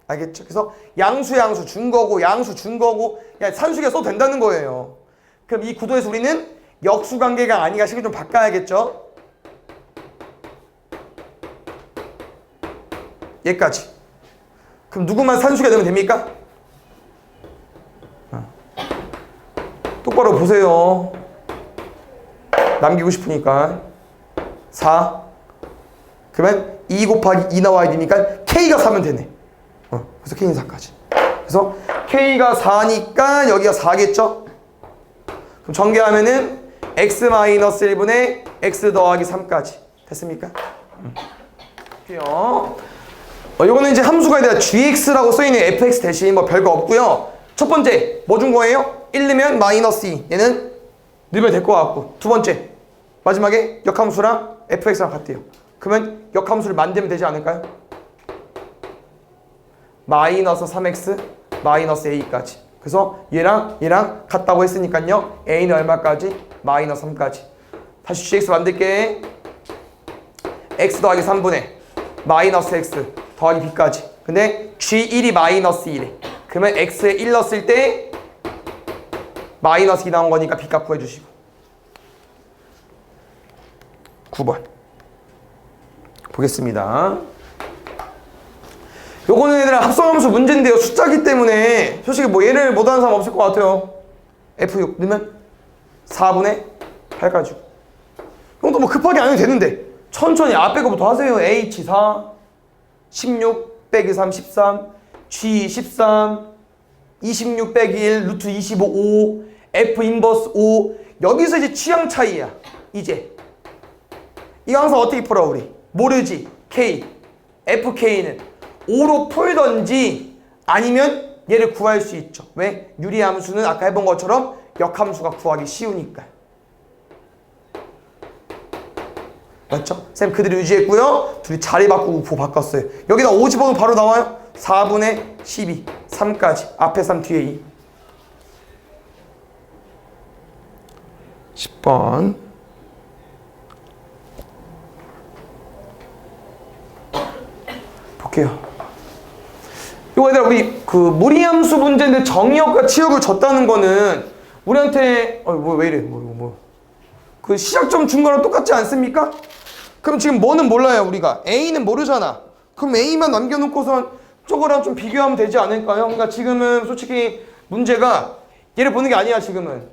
알겠죠? 그래서 양수 준 거고 양수 준 거고 야 산수계 써도 된다는 거예요. 그럼 이 구도에서 우리는 역수관계가 아니가 식을 좀 바꿔야겠죠? 얘까지. 그럼 누구만 산수계 되면 됩니까? 똑바로 보세요. 남기고 싶으니까 4 그러면 2 곱하기 2 나와야 되니까 K가 4면 되네. 그래서 K는 4까지. 그래서 K가 4니까 여기가 4겠죠? 그럼 전개하면은 x-1분의 x 더하기 3까지. 됐습니까? 요거는 이제 함수가 아니라 gx라고 써있는 fx 대신 뭐 별거 없고요. 첫 번째 뭐 준 거예요? 1 넣으면 마이너스 2. 얘는 넣으면 될 것 같고. 두 번째 마지막에 역함수랑 fx랑 같대요. 그러면 역함수를 만들면 되지 않을까요? 마이너스 3x 마이너스 a까지. 그래서 얘랑 같다고 했으니까요. a는 얼마까지? 마이너스 3까지. 다시 gx 만들게. x 더하기 3분의 마이너스 x 더하기 b까지. 근데 g1이 마이너스 1에. 그러면 x에 1 넣었을 때 마이너스 2 나온 거니까 b값 구해주시고. 9번 보겠습니다. 요거는 얘들아 합성함수 문제인데요. 숫자기 때문에 솔직히 뭐 얘를 못하는 사람 없을 것 같아요. F6 넣으면 4분의 8까지. 이것도 뭐 급하게 안 해도 되는데 천천히 앞에 거부터 하세요. H4 16 빼기 3 13 G 13 26 빼기 1 루트 25 5 F 인버스 5. 여기서 이제 취향 차이야. 이제 이거 항상 어떻게 풀어 우리? 모르지. K FK는 5로 풀던지 아니면 얘를 구할 수 있죠. 왜? 유리함수는 아까 해본 것처럼 역함수가 구하기 쉬우니까. 맞죠? 쌤 그대로 유지했고요. 둘이 자리 바꾸고 부 바꿨어요. 여기다 5 집어넣으면 바로 나와요. 4분의 12 3까지. 앞에 3 뒤에 2. 10번 볼게요. 이거 얘들아 우리 그 무리함수 문제인데 정의역과 치역을 줬다는 거는 우리한테 왜 이래 그 시작점 준 거랑 똑같지 않습니까? 그럼 지금 뭐는 몰라요 우리가. A는 모르잖아. 그럼 A만 남겨놓고선 저거랑 좀 비교하면 되지 않을까요? 그러니까 지금은 솔직히 문제가 얘를 보는 게 아니야. 지금은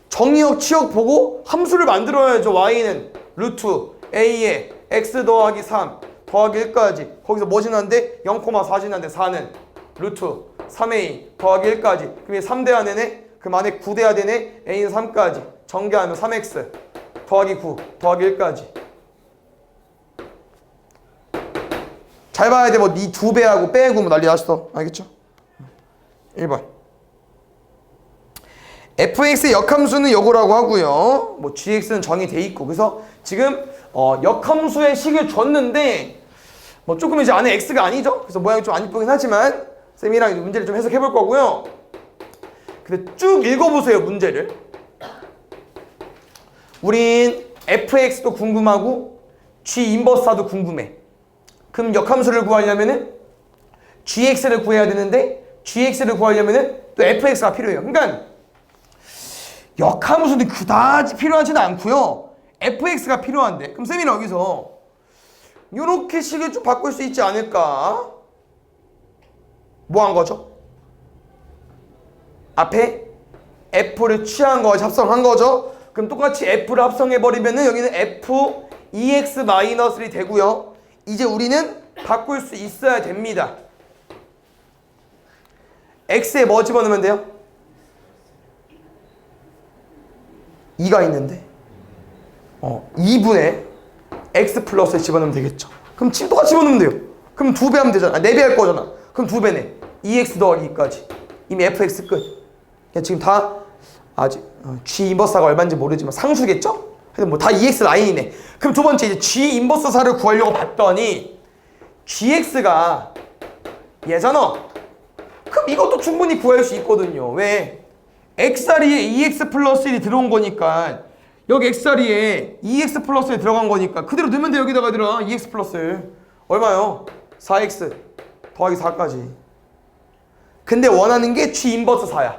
정의역 치역 보고 함수를 만들어야죠. Y는 루트 A에 x 더하기 3 더하기 1까지. 거기서 뭐 지났는데? 0,4 지났는데 4는 루트 3a 더하기 1까지. 그럼 3돼야 되네? 그럼 안에 9돼야 되네? a는 3까지. 전개하면 3x 더하기 9 더하기 1까지. 잘 봐야 돼. 뭐 니 2배하고 빼고 뭐 난리 났어. 알겠죠? 1번. fx의 역함수는 요거라고 하고요. 뭐 gx는 정의돼 있고. 그래서 지금 역함수의 식을 줬는데 뭐 조금 이제 안에 x가 아니죠. 그래서 모양이 좀 안 이쁘긴 하지만 쌤이랑 문제를 좀 해석해 볼 거고요. 근데 쭉 읽어보세요, 문제를. 우린 fx도 궁금하고 g 인버스도 궁금해. 그럼 역함수를 구하려면은 gx를 구해야 되는데 gx를 구하려면은 또 fx가 필요해요. 그러니까 역함수는 그다지 필요하지는 않고요. fx가 필요한데 그럼 쌤이 여기서 요렇게 식을 좀 바꿀 수 있지 않을까? 뭐 한 거죠? 앞에 f를 취한 거죠. 합성한 거죠. 그럼 똑같이 f를 합성해버리면은 여기는 f 2x-1이 되고요. 이제 우리는 바꿀 수 있어야 됩니다. x에 뭐 집어넣으면 돼요? 2가 있는데 2분의 x 플러스에 집어넣으면 되겠죠. 그럼 똑같이 집어넣으면 돼요. 그럼 2배 하면 되잖아. 4배 할 거잖아. 그럼 2배네. 2x 더하기 2까지. 이미 fx 끝. 지금 다 아직 g 인버스가 얼마인지 모르지만 상수겠죠? 하여튼 뭐 다 2x 라인이네. 그럼 두 번째 이제 g 인버스 사를 구하려고 봤더니 gx가 얘잖아. 그럼 이것도 충분히 구할 수 있거든요. 왜? x자리에 2x 플러스 1이 들어온 거니까 여기 x자리에 2x 플러스 1 들어간 거니까 그대로 넣으면 돼. 여기다가 얘들아 2x 플러스 1 얼마요? 4x 더하기 4까지. 근데 원하는 게 g 인버스 4야.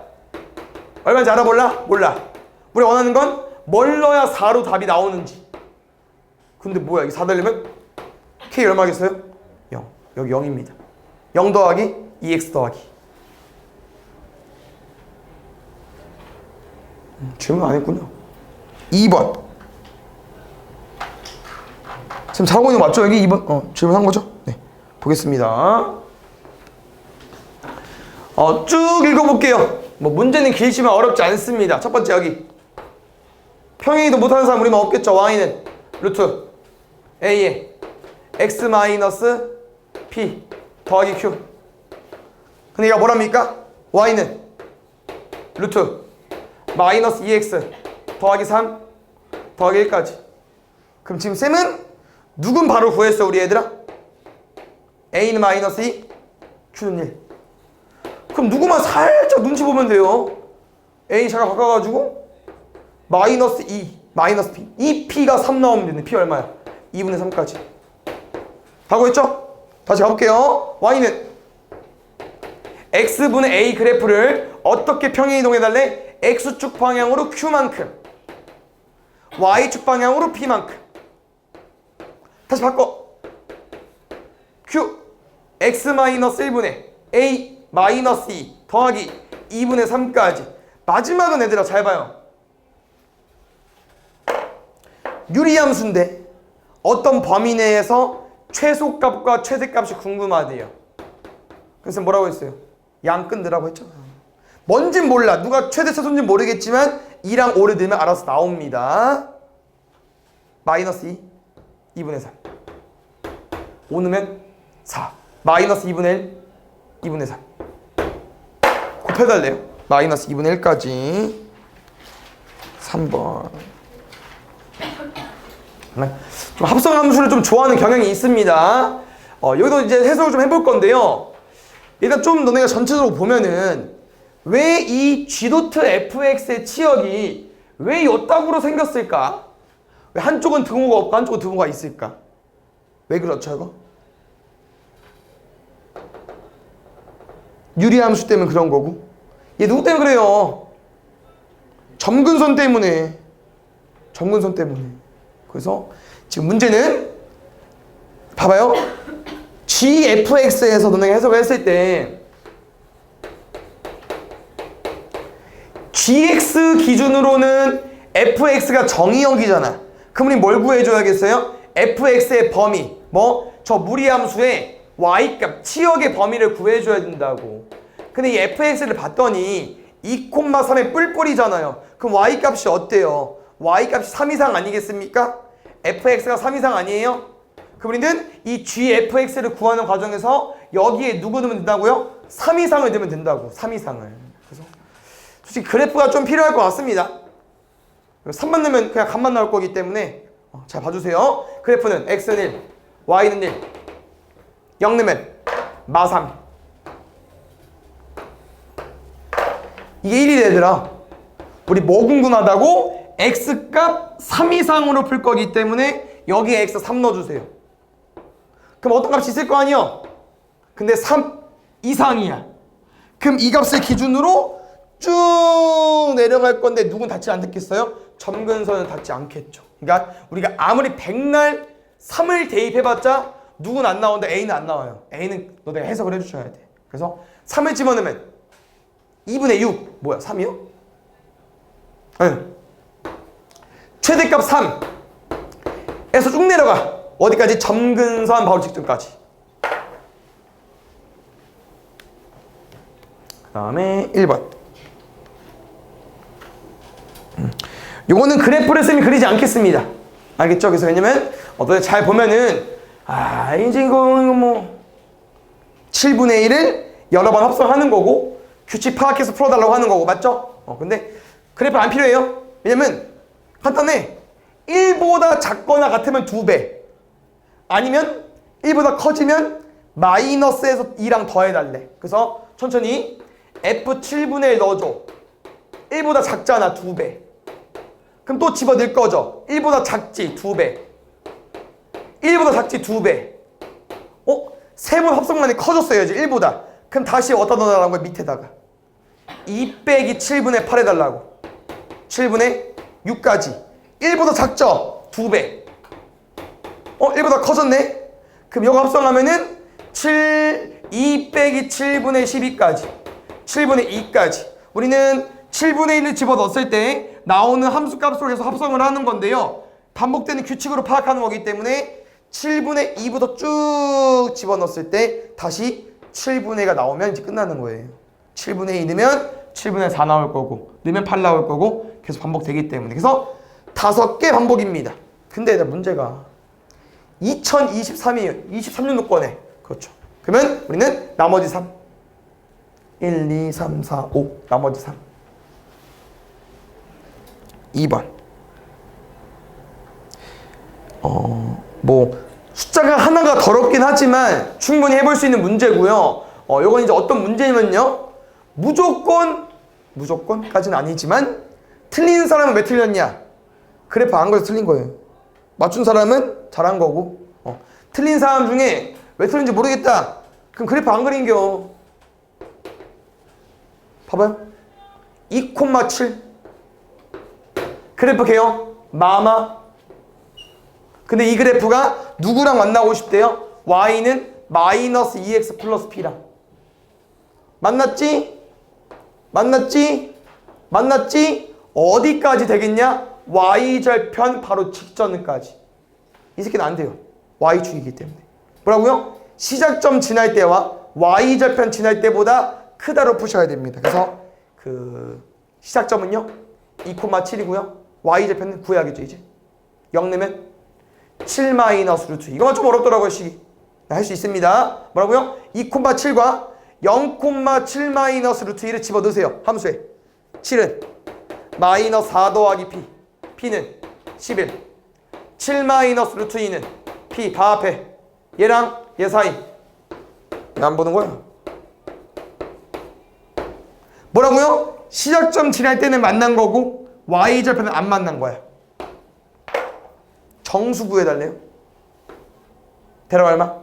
얼마인지 알아볼라? 몰라. 우리 원하는 건 뭘 넣어야 4로 답이 나오는지. 근데 뭐야? 이 4 되려면 k 얼마겠어요? 0. 여기 0입니다. 0 더하기 2x 더하기. 질문 안 했군요. 2번. 지금 잘하고 있는 거 맞죠? 여기 2번 질문한 거죠? 네. 보겠습니다. 쭉 읽어볼게요. 뭐 문제는 길지만 어렵지 않습니다. 첫 번째 여기 평행이도 못하는 사람 우리만 없겠죠. y는 루트 a에 x 마이너스 p 더하기 q. 근데 얘가 뭐랍니까? y는 루트 마이너스 2x 더하기 3 더하기 1까지. 그럼 지금 쌤은 누군 바로 구했어 우리 얘들아? a는 마이너스 2 q는 1. 그럼 누구만 살짝 눈치 보면 돼요. a 잠깐 바꿔가지고 마이너스 2 마이너스 p 이 p가 3 나오면 되네. p 얼마야? 2분의 3까지. 하고 있죠? 다시 가볼게요. y는 x분의 a 그래프를 어떻게 평행이동해달래? x축 방향으로 q만큼 y축 방향으로 p만큼. 다시 바꿔. q x-1분의 a 마이너스 2 더하기 2분의 3까지. 마지막은 얘들아 잘 봐요. 유리함수인데 어떤 범위 내에서 최소값과 최대값이 궁금하대요. 그래서 뭐라고 했어요? 양끝 넣으라고 했죠. 뭔진 몰라. 누가 최대 최소인지 모르겠지만 2랑 5를 넣으면 알아서 나옵니다. 마이너스 2 2분의 3 5 넣으면 4 마이너스 2분의 1 2분의 3 곱해달래요. 마이너스 2분의 1까지 3번. 좀 합성 함수를 좀 좋아하는 경향이 있습니다. 여기도 이제 해석을 좀 해볼 건데요. 일단 좀 너네가 전체적으로 보면은 왜 이 g.fx의 치역이 왜 이따구로 생겼을까? 왜 한쪽은 등호가 없고 한쪽은 등호가 있을까? 왜 그렇죠 이거? 유리함수 때문에 그런 거고. 얘 누구 때문에 그래요? 점근선 때문에. 점근선 때문에. 그래서 지금 문제는 봐봐요. gfx에서 너네가 해석을 했을 때 gx 기준으로는 fx가 정의역이잖아. 그럼 우리 뭘 구해줘야겠어요? fx의 범위. 뭐? 저 무리함수의 y값, 치역의 범위를 구해줘야 된다고. 근데 이 fx를 봤더니 2,3의 뿔뿔이잖아요. 그럼 y값이 어때요? y값이 3 이상 아니겠습니까? fx가 3 이상 아니에요? 그럼 우리는 이 gfx를 구하는 과정에서 여기에 누구 넣으면 된다고요? 3 이상을 넣으면 된다고. 3 이상을. 그래서 솔직히 그래프가 좀 필요할 것 같습니다. 3만 넣으면 그냥 값만 나올 거기 때문에 잘 봐주세요. 그래프는 x는 1, y는 1, 0 넣으면 마3. 이게 1이 되더라. 우리 뭐 궁금하다고? x값 3 이상으로 풀 거기 때문에 여기에 x 3 넣어주세요. 그럼 어떤 값이 있을 거 아니야? 근데 3 이상이야. 그럼 이 값을 기준으로 쭉 내려갈 건데 누군 닿지 않겠어요? 점근선은 닿지 않겠죠. 그러니까 우리가 아무리 백날 3을 대입해봤자 누군 안 나오는데 a는 안 나와요. a는 너 내가 해석을 해주셔야 돼. 그래서 3을 집어넣으면 2분의 6 뭐야? 3이요? 네. 최대값 3에서 쭉 내려가. 어디까지? 점근선 바로 직전까지. 그 다음에 1번. 요거는 그래프를 쓰면 그리지 않겠습니다. 알겠죠? 그래서 왜냐면 어떻게 잘 보면은 이제 이거 뭐 7분의 1을 여러 번 합성하는 거고 규칙 파악해서 풀어달라고 하는 거고 맞죠? 근데 그래프 안 필요해요. 왜냐면 간단해. 1보다 작거나 같으면 2배 아니면 1보다 커지면 마이너스에서 2랑 더해달래. 그래서 천천히 F7분의 1 넣어줘. 1보다 작잖아 2배. 그럼 또 집어넣을 거죠. 1보다 작지 2배 1보다 작지 2배. 세번 합성만이 커졌어야지 1보다. 그럼 다시 어디다 넣어달라는 거야? 밑에다가 2 빼기 7분의 8 해달라고. 7분의 6까지 1보다 작죠? 2배. 1보다 커졌네? 그럼 이거 합성하면은 2 빼기 7분의 12까지 7분의 2까지. 우리는 7분의 1을 집어넣었을 때 나오는 함수값 속에서 합성을 하는 건데요. 반복되는 규칙으로 파악하는 거기 때문에 7분의 2부터 쭉 집어넣었을 때 다시 7분의 1가 나오면 이제 끝나는 거예요. 7분의 2 넣으면 7분의 4 나올 거고 넣으면 8 나올 거고 계속 반복되기 때문에. 그래서 5개 반복입니다. 근데 문제가 2023이에요. 23년도권에. 그렇죠. 그러면 우리는 나머지 3. 1, 2, 3, 4, 5. 나머지 3. 2번. 뭐 숫자가 하나가 더럽긴 하지만 충분히 해볼 수 있는 문제고요. 요건 이제 어떤 문제냐면요. 무조건까지는 아니지만 틀린 사람은 왜 틀렸냐? 그래프 안 그려서 틀린 거예요. 맞춘 사람은 잘한 거고. 틀린 사람 중에 왜 틀린지 모르겠다. 그럼 그래프 안 그린겨. 봐봐요. 2,7 그래프 개요. 마마. 근데 이 그래프가 누구랑 만나고 싶대요? y는 마이너스 2x 플러스 p랑. 만났지? 만났지? 만났지? 어디까지 되겠냐? y절편 바로 직전까지. 이 새끼는 안 돼요. y축이기 때문에. 뭐라고요? 시작점 지날 때와 y절편 지날 때보다 크다로 푸셔야 됩니다. 그래서 그 시작점은요 2,7이고요 y절편은 구해야겠죠. 이제 0 내면 7 마이너스 루트. 이거만 좀 어렵더라고요. 식이. 할 수 있습니다. 뭐라고요? 2,7과 0,7 마이너스 루트 1을 집어넣으세요. 함수에 7은 마이너스 4 더하기 p, p는 11 7 마이너스 루트 2는 p 다 앞에 얘랑 얘 사이. 왜 안 보는 거야? 뭐라고요? 시작점 지날 때는 만난 거고 y절편은 안 만난 거야. 정수 구해달래요. 대략 얼마?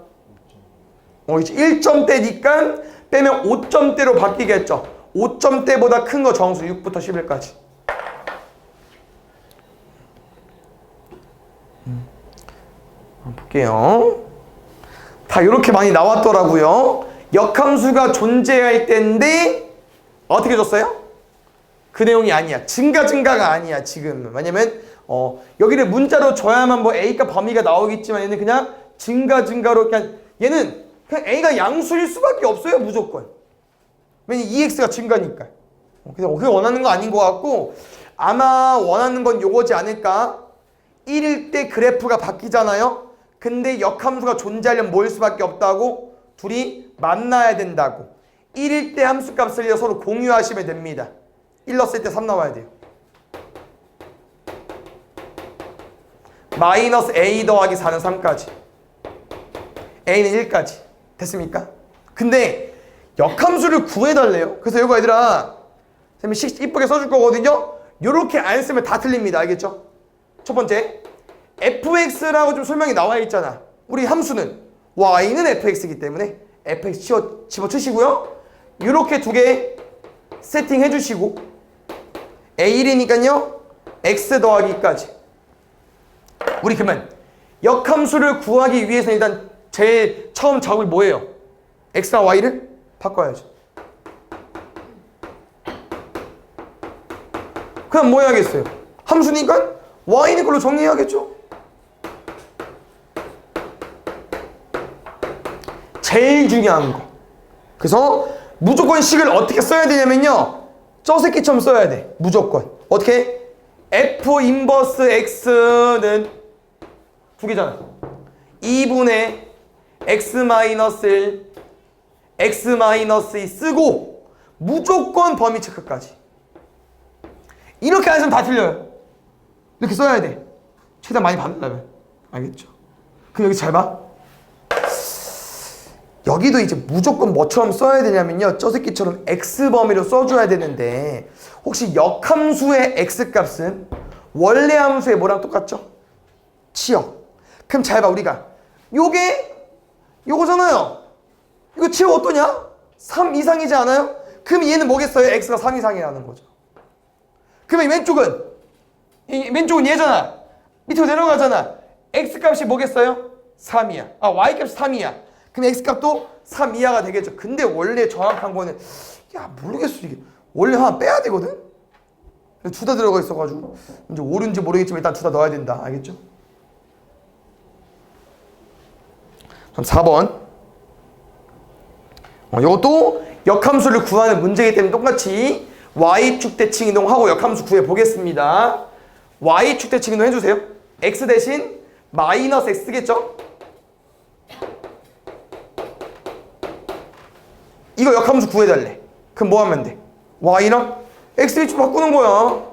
이제 1점대니까 빼면 5점대로 바뀌겠죠. 5점대보다 큰 거 정수 6부터 11까지. 볼게요. 다 이렇게 많이 나왔더라고요. 역함수가 존재할 때인데 어떻게 줬어요? 그 내용이 아니야. 증가가 아니야 지금. 왜냐면 여기를 문자로 줘야만 뭐 A가 범위가 나오겠지만 얘는 그냥 증가로 그냥 얘는 그냥 A가 양수일 수밖에 없어요. 무조건. 왜냐면 2X가 증가니까. 그래서 그게 원하는 거 아닌 것 같고 아마 원하는 건 요거지 않을까. 1일 때 그래프가 바뀌잖아요. 근데 역함수가 존재하려면 뭐일 수밖에 없다고? 둘이 만나야 된다고. 1일 때 함수값을 서로 공유하시면 됩니다. 1 넣었을 때 3 나와야 돼요. 마이너스 a 더하기 4는 3까지. a는 1까지. 됐습니까? 근데 역함수를 구해달래요. 그래서 이거 얘들아 선생님이 이쁘게 써줄 거거든요. 요렇게 안 쓰면 다 틀립니다. 알겠죠? 첫 번째 fx라고 좀 설명이 나와 있잖아. 우리 함수는 y는 fx이기 때문에 fx 집어치시고요. 요렇게 두 개 세팅해 주시고 a1이니까요 x 더하기까지. 우리 그러면 역함수를 구하기 위해서 일단 제일 처음 작업이 뭐예요? x랑 y를 바꿔야죠. 그럼 뭐 해야겠어요? 함수니까 y는 걸로 정리해야겠죠? 제일 중요한 거. 그래서 무조건 식을 어떻게 써야 되냐면요. 저 새끼처럼 써야 돼. 무조건. 어떻게? f 인버스 x는 두 개잖아. 2분의 x 마이너스 1, x 마이너스 2 쓰고 무조건 범위 체크까지. 이렇게 안 했으면 다 틀려요. 이렇게 써야 돼. 최대한 많이 받으려면. 알겠죠? 그럼 여기 잘 봐. 여기도 이제 무조건 뭐처럼 써야 되냐면요. 저 새끼처럼 x범위로 써줘야 되는데 혹시 역함수의 x값은 원래 함수의 뭐랑 똑같죠? 치역. 그럼 잘 봐. 우리가 요거잖아요. 이거 치역 어떠냐? 3 이상이지 않아요? 그럼 얘는 뭐겠어요? x가 3 이상이라는 거죠. 그러면 왼쪽은 얘잖아. 밑으로 내려가잖아. x값이 뭐겠어요? 3이야. 아 y값이 3이야. 그럼 x값도 3 이하가 되겠죠. 근데 원래 정확한 거는 모르겠어. 이게 원래 하나 빼야 되거든. 둘 다 들어가 있어가지고 이제 옳은지 모르겠지만 일단 둘 다 넣어야 된다. 알겠죠? 그럼 4번. 이것도 역함수를 구하는 문제이기 때문에 똑같이 y축 대칭 이동하고 역함수 구해 보겠습니다. y축 대칭 이동 해주세요. x 대신 마이너스 x겠죠? 이거 역함수 구해달래. 그럼 뭐 하면 돼? y랑 x를 바꾸는 거야.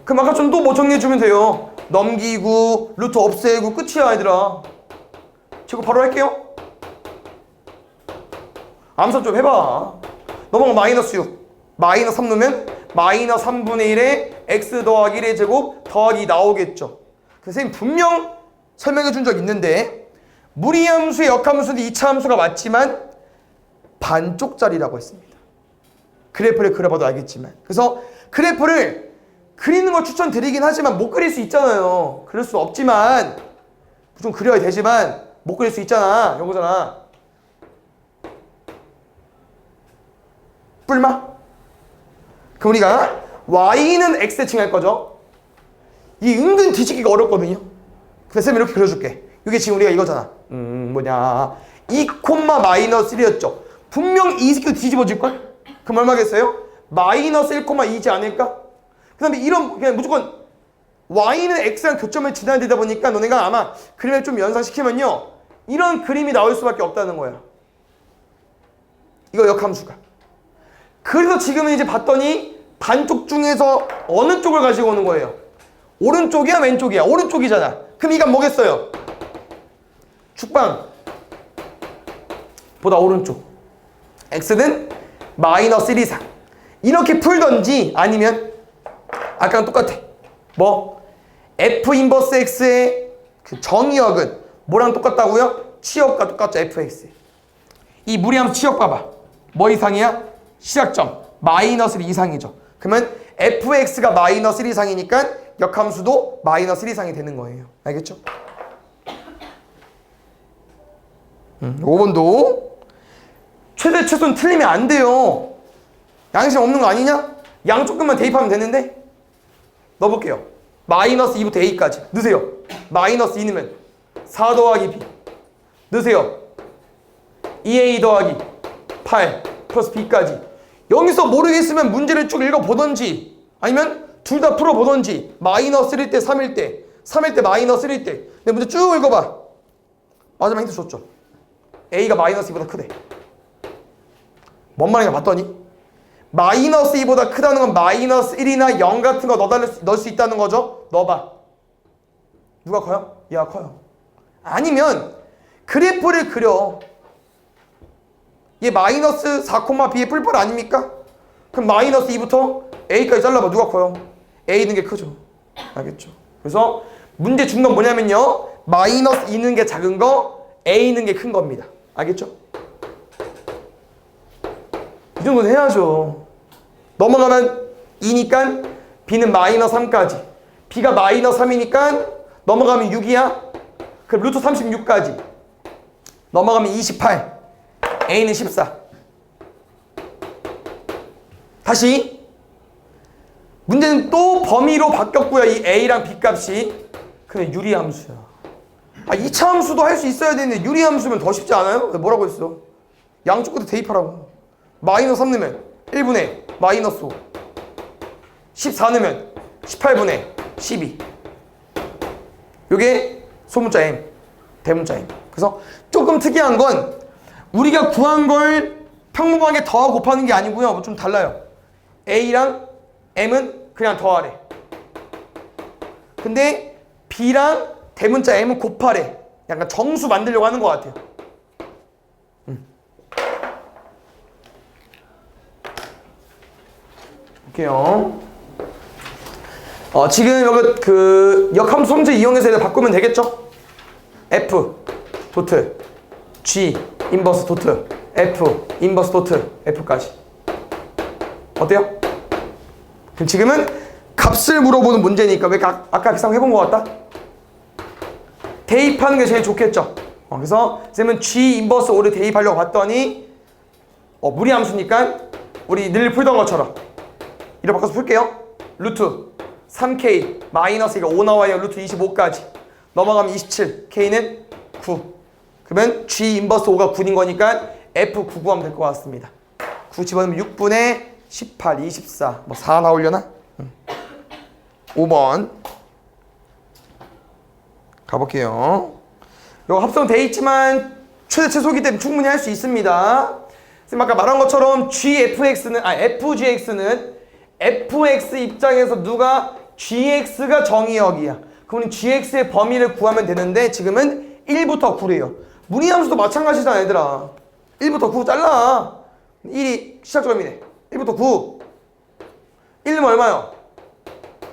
그럼 아까처럼 또 뭐 정리해주면 돼요. 넘기고 루트 없애고 끝이야 얘들아. 제거 바로 할게요. 암산 좀 해봐. 넘어가 마이너스 6 마이너스 3 넣으면 마이너스 3분의 1에 x 더하기 1의 제곱 더하기 나오겠죠. 선생님 분명 설명해 준 적 있는데 무리함수의 역함수는 2차 함수가 맞지만 반쪽짜리라고 했습니다. 그래프를 그려봐도 알겠지만. 그래서 그래프를 그리는 걸 추천드리긴 하지만 못 그릴 수 있잖아요. 그릴 수 없지만 좀 그려야 되지만 못 그릴 수 있잖아. 요거잖아. 뿔마? 그럼 우리가 y는 x 대칭 할 거죠. 이 은근 뒤집기가 어렵거든요. 그래서 쌤이 이렇게 그려줄게. 이게 지금 우리가 이거잖아. 뭐냐 2, 마이너스 1이었죠. 분명 이 새끼도 뒤집어질걸? 그럼 얼마겠어요? 마이너스 1,2지 않을까? 그 다음에 이런 그냥 무조건 y는 x랑 교점을 지나야 되다 보니까 너네가 아마 그림을 좀 연상시키면요 이런 그림이 나올 수밖에 없다는 거야. 이거 역함수가. 그래서 지금은 이제 봤더니 반쪽 중에서 어느 쪽을 가지고 오는 거예요? 오른쪽이야 왼쪽이야? 오른쪽이잖아. 그럼 이건 뭐겠어요? 축방 보다 오른쪽. x는 마이너스 1 이상. 이렇게 풀던지 아니면 아까랑 똑같아. 뭐? f 인버스 x의 그 정의역은 뭐랑 똑같다고요? 치역과 똑같죠. fx. 이 무리함수 치역 봐봐. 뭐 이상이야? 시작점 마이너스 1 이상이죠. 그러면 fx가 마이너스 1 이상이니까 역함수도 마이너스 1 이상이 되는 거예요. 알겠죠? 5번도 최소는 틀리면 안 돼요. 양심 없는 거 아니냐? 양쪽끝만 대입하면 되는데 넣어볼게요. 마이너스 2부터 a까지 넣으세요. 마이너스 2 넣으면 4 더하기 b 넣으세요. 2a 더하기 8 플러스 b까지. 여기서 모르겠으면 문제를 쭉 읽어보던지 아니면 둘 다 풀어보던지 마이너스 1일 때 3일 때 3일 때 마이너스 1일 때 근데 문제 쭉 읽어봐. 마지막 힌트 줬죠. A가 마이너스 2보다 크대. 뭔 말인가 봤더니 마이너스 2보다 크다는 건 마이너스 1이나 0 같은 거 넣을 수 있다는 거죠. 넣어봐. 누가 커요? 얘가 커요. 아니면 그래프를 그려. 얘 마이너스 4,b의 뿔뿔 아닙니까? 그럼 마이너스 2부터 A까지 잘라봐. 누가 커요? A 있는 게 크죠. 알겠죠? 그래서 문제 준 건 뭐냐면요. 마이너스 2 있는 게 작은 거, A 있는 게 큰 겁니다. 알겠죠? 이 정도는 해야죠. 넘어가면 2니까 B는 마이너스 3까지. B가 마이너스 3이니까 넘어가면 6이야. 그럼 루트 36까지. 넘어가면 28. A는 14. 다시 문제는 또 범위로 바뀌었고요. 이 A랑 B 값이. 그냥 유리함수야. 2차 함수도 할 수 있어야 되는데 유리함수면 더 쉽지 않아요? 뭐라고 했어? 양쪽 끝에 대입하라고. 마이너스 3 넣으면 1분의 마이너스 5. 14 넣으면 18분의 12. 요게 소문자 M, 대문자 M. 그래서 조금 특이한 건 우리가 구한 걸 평범하게 더하고 곱하는 게 아니고요. 좀 달라요. A랑 M은 그냥 더하래. 근데 B랑 대문자 M은 곱하래. 약간 정수 만들려고 하는 것 같아요. 볼게요. 지금 여기 그 역함수 성질 이용해서 바꾸면 되겠죠? F 도트 G 인버스 도트 F 인버스 도트 F까지. 어때요? 그럼 지금은 값을 물어보는 문제니까 왜 아까 비슷한 거 해본 것 같다? 대입하는 게 제일 좋겠죠? 그래서 쌤은 G 인버스 5를 대입하려고 봤더니 무리함수니까 우리 늘 풀던 것처럼 이렇게 바꿔서 풀게요. 루트 3K 마이너스 5 나와요. 루트 25까지 넘어가면 27. K는 9. 그러면 G 인버스 5가 9인 거니까 F 9 구하면 될 것 같습니다. 9 집어넣으면 6분의 18, 24 뭐 4 나오려나? 5번 가볼게요. 이거 합성돼 있지만 최대 최소기 때문에 충분히 할 수 있습니다. 선생님 아까 말한 것처럼 FGX는 FX 입장에서 누가 GX가 정의역이야. 그러면 GX의 범위를 구하면 되는데 지금은 1부터 9래요. 무리함수도 마찬가지잖아 얘들아. 1부터 9 잘라. 1이 시작점이네. 1부터 9. 1은 얼마요?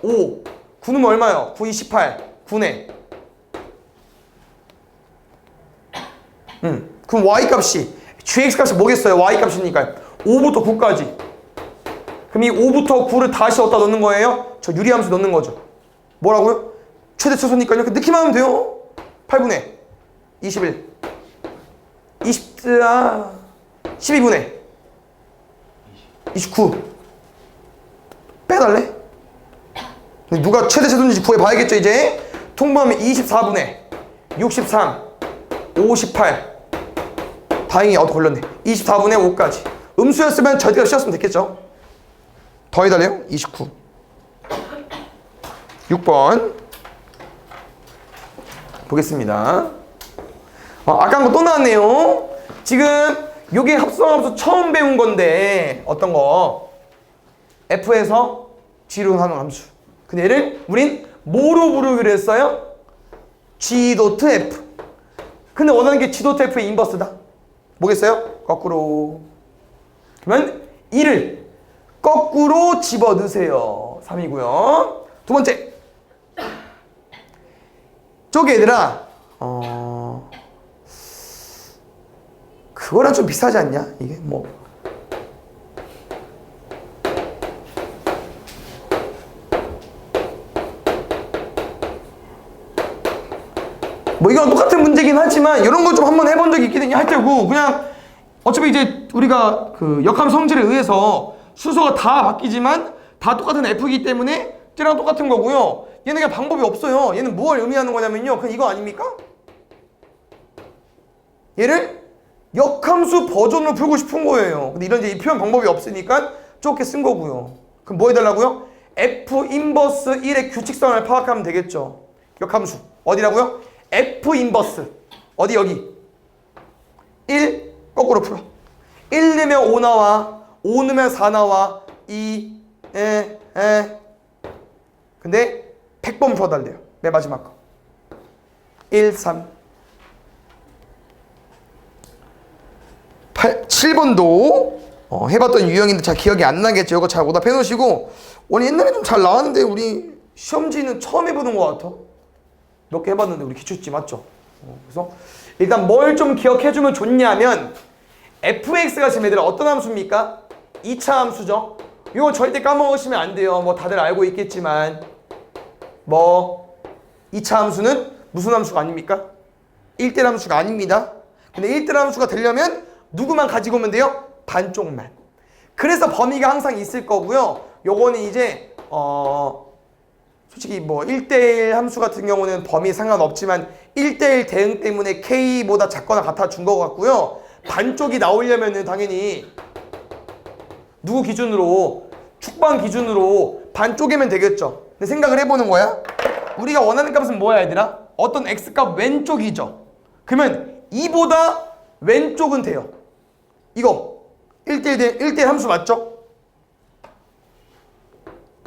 5. 9는 얼마요? 9, 28. 9네. 그럼 Y값이 GX값이 뭐겠어요? Y값이니까 5부터 9까지. 그럼 이 5부터 9를 다시 어디다 넣는 거예요? 저 유리함수 넣는 거죠. 뭐라고요? 최대 최소니까요. 이렇게 넣기만 하면 돼요. 8분의 21 12분의 29 빼달래? 누가 최대 최소인지 구해봐야겠죠. 이제 통보하면 24분의 63 58 다행히 걸렸네. 24분의 5까지 음수였으면 절대가 씌웠으면 됐겠죠. 더해달래요. 29 6번 보겠습니다. 아까 한 거 또 나왔네요. 지금 요게 합성함수 처음 배운 건데 어떤 거? F에서 G로 하는 함수. 근데 얘를 우린 뭐로 부르기로 했어요? G 도트 F. 근데 원하는 게 G 도트 F의 인버스다. 뭐겠어요? 거꾸로. 그러면 2를 거꾸로 집어넣으세요. 3이고요. 두 번째. 저기 얘들아 그거랑 좀 비슷하지 않냐? 이게 뭐 이거랑 똑같은 문제긴 하지만 이런 거 좀 한번 해본 적이 있긴 할 테고 그냥 어차피 이제 우리가 그 역함 성질에 의해서 수소가 다 바뀌지만 다 똑같은 F이기 때문에 쟤랑 똑같은 거고요. 얘는 그냥 방법이 없어요. 얘는 뭘 의미하는 거냐면요. 그냥 이거 아닙니까? 얘를 역함수 버전으로 풀고 싶은 거예요. 근데 이런 이제 이 표현 방법이 없으니까 좁게 쓴 거고요. 그럼 뭐 해달라고요? F 인버스 1의 규칙성을 파악하면 되겠죠. 역함수 어디라고요? F 인버스 어디 여기 1 거꾸로 풀어. 1 넣으면 5 나와. 5 넣으면 4 나와. 2 근데 100번 풀어달래요. 맨 마지막 거 1 3 8 7번도 해봤던 유형인데 잘 기억이 안 나겠죠. 이거 잘 오답해 놓으시고. 원래 옛날에 좀 잘 나왔는데 우리 시험지는 처음 해보는 것 같아. 몇 개 해봤는데 우리 기출지 맞죠? 그래서 일단 뭘 좀 기억해주면 좋냐면 fx가 지금 얘들아 어떤 함수입니까? 2차 함수죠. 이거 절대 까먹으시면 안 돼요. 뭐 다들 알고 있겠지만 뭐 2차 함수는 무슨 함수가 아닙니까? 1대 함수가 아닙니다. 근데 1대 함수가 되려면 누구만 가지고 오면 돼요? 반쪽만. 그래서 범위가 항상 있을 거고요. 요거는 이제 솔직히 뭐 1대1 함수 같은 경우는 범위 상관없지만 1대1 대응 때문에 K보다 작거나 같아 준 것 같고요. 반쪽이 나오려면은 당연히 누구 기준으로? 축방 기준으로 반쪽이면 되겠죠. 근데 생각을 해보는 거야. 우리가 원하는 값은 뭐야 얘들아? 어떤 x값 왼쪽이죠. 그러면 2보다 왼쪽은 돼요. 이거 1대1 함수 맞죠?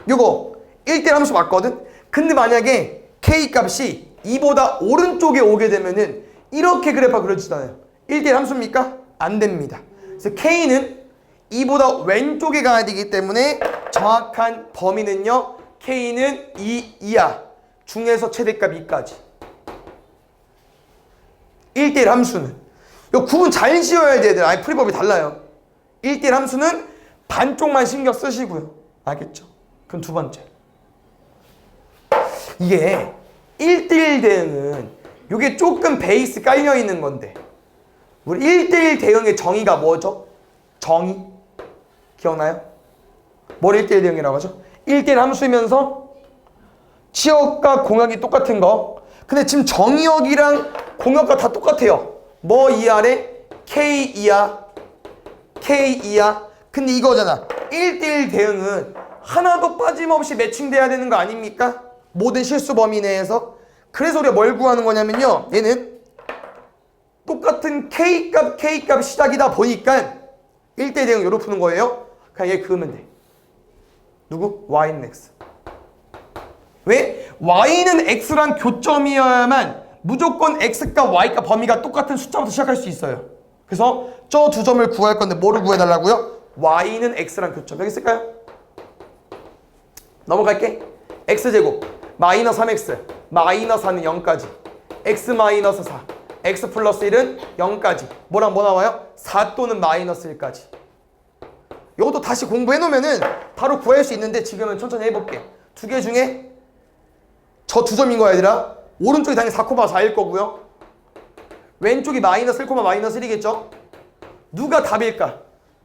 요거 1대1 함수 맞거든? 근데 만약에 K값이 2보다 오른쪽에 오게 되면은 이렇게 그래프가 그려지잖아요. 1대1 함수입니까? 안 됩니다. 그래서 K는 2보다 왼쪽에 가야 되기 때문에 정확한 범위는요. K는 2 이하 중에서 최대값 2까지. 1대1 함수는 요 구분 잘 지어야 돼요. 아니 풀이법이 달라요. 1대1 함수는 반쪽만 신경 쓰시고요. 알겠죠? 그럼 두 번째. 이게 1대1 대응은 요게 조금 베이스 깔려 있는 건데 우리 1대1 대응의 정의가 뭐죠? 정의 기억나요? 뭘 1대1 대응이라고 하죠? 1대1 함수이면서 치역과 공역이 똑같은 거. 근데 지금 정의역이랑 공역과 다 똑같아요. 뭐 이하래? K 이하 K 이하. 근데 이거잖아. 1대1 대응은 하나도 빠짐없이 매칭돼야 되는 거 아닙니까? 모든 실수 범위 내에서. 그래서 우리가 뭘 구하는 거냐면요. 얘는 똑같은 K값 시작이다 보니까 1대1 대응 요로 푸는 거예요. 그냥 얘 그으면 돼. 누구? Y는 X. 왜? Y는 X란 교점이어야만 무조건 X값, Y값 범위가 똑같은 숫자부터 시작할 수 있어요. 그래서 저 두 점을 구할 건데 뭐를 구해달라고요? Y는 X란 교점. 여기 쓸까요? 넘어갈게. X제곱 마이너스 3X 마이너스 4는 0까지 X 마이너스 4 X 플러스 1은 0까지 뭐랑 뭐 나와요? 4 또는 마이너스 1까지. 이것도 다시 공부해 놓으면은 바로 구할 수 있는데 지금은 천천히 해볼게. 두 개 중에 저 두 점인 거야 얘들아. 오른쪽이 당연히 4,4일 거고요. 왼쪽이 마이너스 1, 마이너스 1이겠죠? 누가 답일까?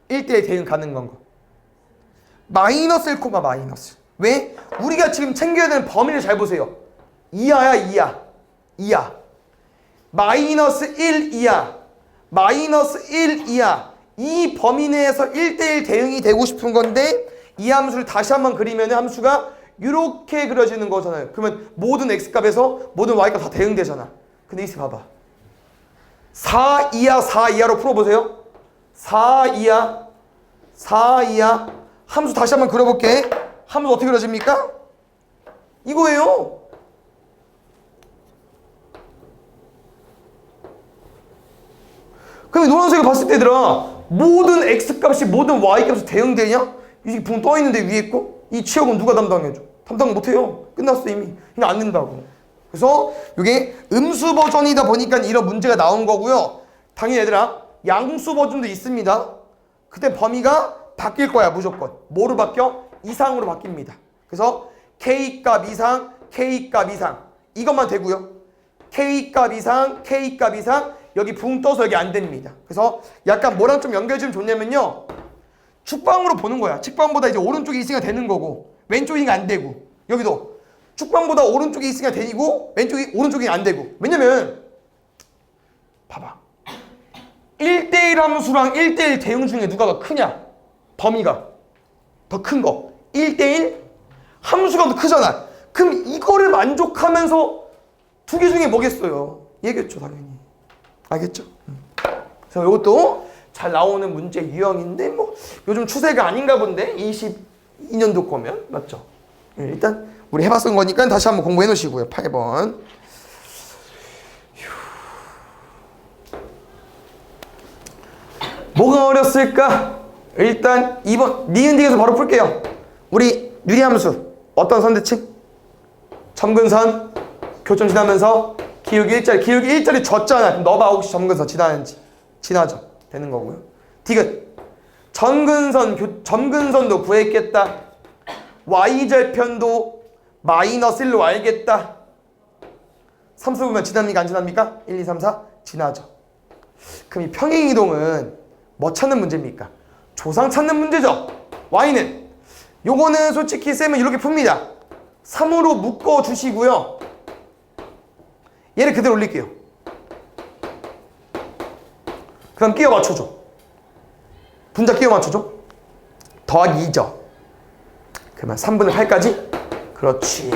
1대1 대응 가는 건가? 마이너스 1, 마이너스. 왜? 우리가 지금 챙겨야 되는 범위를 잘 보세요. 이하야 이하. 이하. 마이너스 1 이하. 마이너스 1 이하. 이 범위 내에서 1대1 대응이 되고 싶은 건데 이 함수를 다시 한번 그리면 함수가 이렇게 그려지는 거잖아요. 그러면 모든 x값에서 모든 y값 다 대응되잖아. 근데 이제 봐봐. 4 이하 4 이하로 풀어보세요. 4 이하 4 이하. 함수 다시 한번 그려볼게. 함수 어떻게 그려집니까? 이거예요. 그럼 노란색을 봤을 때 얘들아 모든 x값이 모든 y값이 대응되냐? 이게 붕 떠있는데 위에 있고 이 치역은 누가 담당해줘? 담당 못해요. 끝났어 이미. 그냥 안 된다고. 그래서 이게 음수 버전이다 보니까 이런 문제가 나온 거고요. 당연히 얘들아 양수 버전도 있습니다. 그때 범위가 바뀔 거야 무조건. 뭐로 바뀌어? 이상으로 바뀝니다. 그래서 K값 이상, K값 이상 이것만 되고요. K값 이상, K값 이상 여기 붕 떠서 여기 안 됩니다. 그래서 약간 뭐랑 좀 연결지면 좋냐면요. 축방으로 보는 거야. 측방보다 이제 오른쪽이 있으니까 되는 거고 왼쪽이 안 되고 여기도 축방보다 오른쪽이 있으니까 되고 오른쪽이 안 되고. 왜냐면 봐봐. 1대1 함수랑 1대1 대응 중에 누가 크냐? 범위가 더 큰 거. 1대1 함수가 더 크잖아. 그럼 이거를 만족하면서 두 개 중에 뭐겠어요? 얘겠죠, 당연히. 알겠죠? 그래서 이것도 잘 나오는 문제 유형인데 뭐 요즘 추세가 아닌가 본데 22년도 거면 맞죠? 일단 우리 해봤던 거니까 다시 한번 공부해 놓으시고요. 8번. 뭐가 어렸을까? 일단 2번 니은딩에서 바로 풀게요. 우리 유리함수 어떤 선대칭? 점근선 교점 지나면서 기울기 일자리, 기울기 일자리 줬잖아. 그럼 너봐 혹시 점근선 지나는지. 지나죠. 되는 거고요. 디귿 점근선도 구했겠다. y절편도 마이너스 1로 알겠다. 삼수 보면 지납니까 안 지납니까? 1, 2, 3, 4 지나죠. 그럼 이 평행이동은 뭐 찾는 문제입니까? 조상 찾는 문제죠. y는 요거는 솔직히 쌤은 이렇게 풉니다. 3으로 묶어주시고요. 얘를 그대로 올릴게요. 그 다음 끼워 맞춰줘. 분자 끼워 맞춰줘. 더하기 2죠. 그러면 3분의 8까지? 그렇지.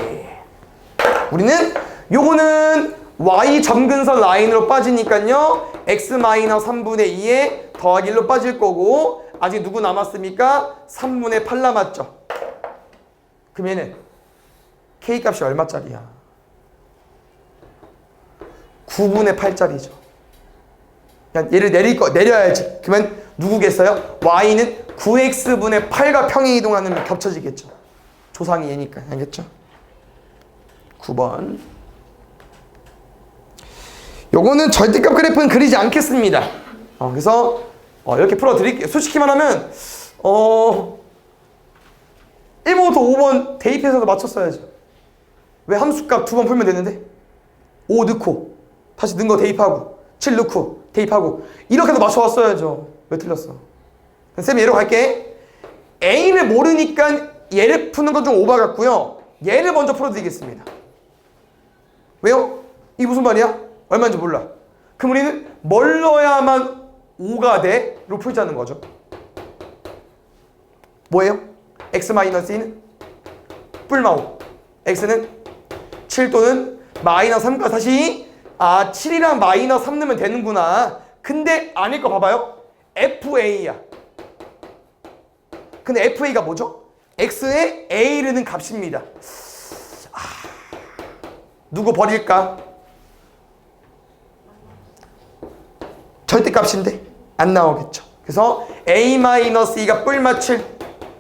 우리는 요거는 y 점근선 라인으로 빠지니까요. x-3분의 2에 더하기 1로 빠질 거고 아직 누구 남았습니까? 3분의 8 남았죠. 그럼 얘는 k값이 얼마짜리야? 9분의 8짜리죠. 얘를 내려야지. 그러면 누구겠어요? y는 9x분의 8과 평행이동하는 겹쳐지겠죠. 조상이 얘니까. 알겠죠? 9번. 요거는 절대값 그래프는 그리지 않겠습니다. 그래서 이렇게 풀어드릴게요. 솔직히 말하면 1번부터 5번 대입해서도 맞췄어야죠. 왜 함수값 2번 풀면 되는데 5 넣고 다시 넣은 거 대입하고 7 넣고 대입하고 이렇게 해서 맞춰왔어야죠. 왜 틀렸어? 쌤이 얘로 갈게. A를 모르니까 얘를 푸는 건 좀 오바 같고요. 얘를 먼저 풀어드리겠습니다. 왜요? 이게 무슨 말이야? 얼마인지 몰라. 그럼 우리는 뭘 넣어야만 5가 돼? 로 풀자는 거죠. 뭐예요? x-2는 뿔마 5. x는 7 또는 마이너스 3과 다시 7이랑 마이너스 3 넣으면 되는구나. 근데 아닐 거 봐봐요. FA야. 근데 FA가 뭐죠? x에 a를 넣은 값입니다. 누구 버릴까? 절대값인데 안 나오겠죠. 그래서 a-2가 뿔마 7.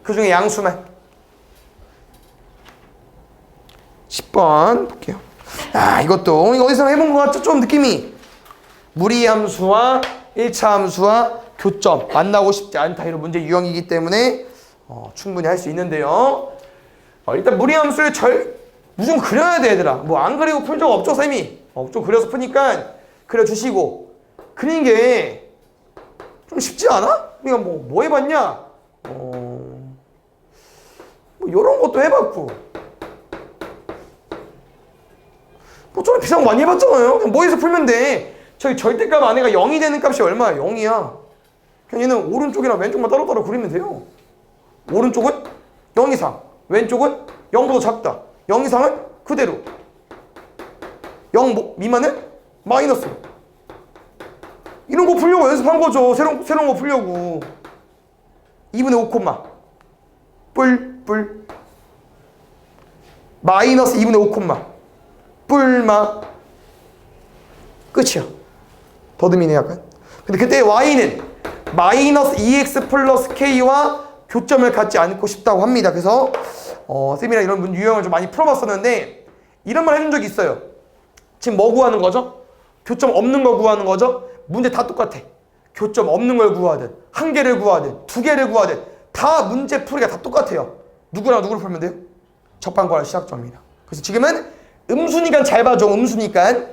그 중에 양수만. 10번 볼게요. 이것도 이거 어디서 해본 것 같죠? 좀 느낌이 무리함수와 1차 함수와 교점 만나고 싶지 않다. 이런 문제 유형이기 때문에 충분히 할 수 있는데요. 일단 무리함수를 무조건 그려야 돼 얘들아. 뭐 안 그리고 풀 적 없죠 쌤이? 좀 그려서 푸니까 그려주시고. 그리는 게 좀 쉽지 않아? 우리가 뭐 해봤냐? 뭐 이런 것도 해봤고 뭐 좀 비싼 거 많이 해봤잖아요. 그냥 뭐해서 풀면 돼. 저기 절대값 안에가 0이 되는 값이 얼마야? 0이야. 그냥 얘는 오른쪽이랑 왼쪽만 따로따로 그리면 돼요. 오른쪽은 0 이상, 왼쪽은 0보다 작다. 0 이상은 그대로, 0 미만은 마이너스. 이런 거 풀려고 연습한 거죠. 새로운 거 풀려고. 2분의 5 콤마 뿔 마이너스 2분의 5 콤마 뿔마 끝이야. 더듬이네 약간. 근데 그때 y는 마이너스 2x 플러스 k와 교점을 갖지 않고 싶다고 합니다. 그래서 쌤이랑 이런 유형을 좀 많이 풀어봤었는데 이런 말 해준 적이 있어요. 지금 뭐 구하는 거죠? 교점 없는 거 구하는 거죠? 문제 다 똑같아. 교점 없는 걸 구하든 한 개를 구하든 두 개를 구하든 다 문제 풀이가 다 똑같아요. 누구랑 누구를 풀면 돼요? 적반과의 시작점입니다. 그래서 지금은 음수니까 잘 봐줘. 음수니까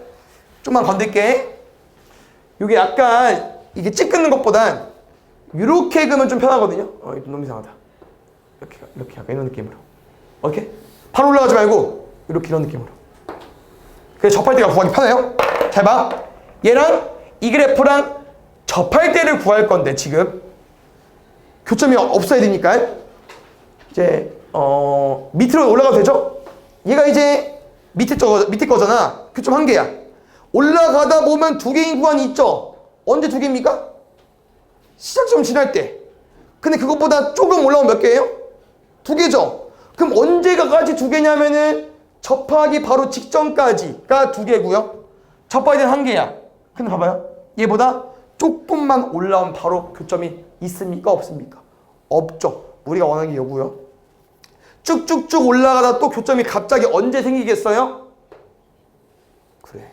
좀만 건들게. 이게 약간 이게 찌끄는 것보단 이렇게 그으면 좀 편하거든요. 너무 이상하다. 이렇게 약간 이런 느낌으로. 오케이? 바로 올라가지 말고 이런 느낌으로. 그래서 접할 때가 구하기 편해요. 잘 봐. 얘랑 이 그래프랑 접할 때를 구할 건데 지금 교점이 없어야 되니까 이제 밑으로 올라가도 되죠? 얘가 이제 밑에 거잖아. 교점 한 개야. 올라가다 보면 두 개인 구간이 있죠. 언제 두 개입니까? 시작점 지날 때. 근데 그것보다 조금 올라오면 몇 개예요? 두 개죠. 그럼 언제가까지 두 개냐면은 접하기 바로 직전까지가 두 개고요. 접하기 전 한 개야. 근데 봐봐요. 얘보다 조금만 올라오면 바로 교점이 있습니까? 없습니까? 없죠. 우리가 원하는 게 요구요. 쭉쭉쭉 올라가다 또 교점이 갑자기 언제 생기겠어요? 그래.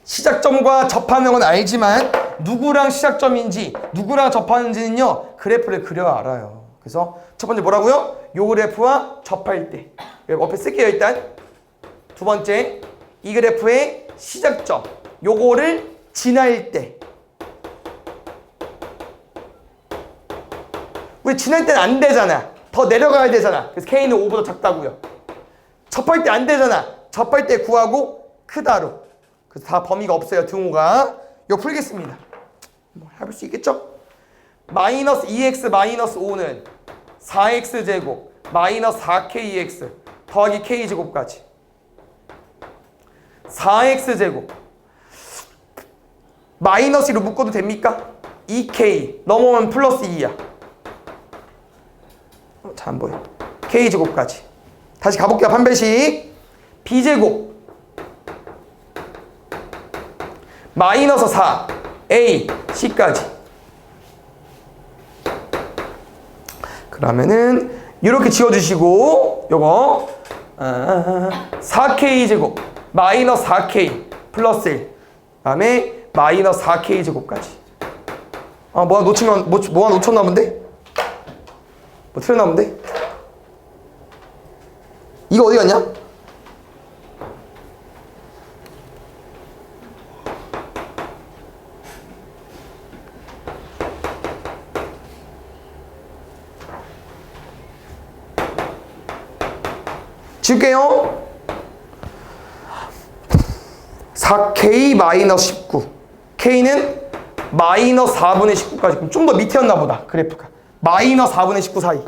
시작점과 접하는 건 알지만 누구랑 시작점인지 누구랑 접하는지는요 그래프를 그려야 알아요. 그래서 첫 번째 뭐라고요? 요 그래프와 접할 때 옆에 쓸게요. 일단 두 번째 이 그래프의 시작점 요거를 지날 때 우리 지날 때는 안 되잖아. 더 내려가야 되잖아. 그래서 K는 5보다 작다고요. 접할 때 안 되잖아. 접할 때 구하고 크다로. 그래서 다 범위가 없어요. 등호가. 이거 풀겠습니다. 뭐 해볼 수 있겠죠? 마이너스 2x 마이너스 5는 4x 제곱 마이너스 4kx 더하기 k 제곱까지 4x 제곱 마이너스 1로 묶어도 됩니까? 2k 넘어오면 플러스 2야. 잘 안 보여. k 제곱까지 다시 가볼게요. 판별식 b제곱 마이너스 4 a c까지. 그러면은 이렇게 지워주시고 요거 4k 제곱 마이너스 4k 플러스 1 그다음에 마이너스 4k 제곱까지. 뭐 하나 놓쳤나 본데? 뭐 틀렸나 본데? 이거 어디 갔냐? 지울게요. 4k 마이너스 19 k는 마이너스 4분의 19까지. 그럼 좀 더 밑이었나 보다 그래프가. 마이너스 4분의 19 사이.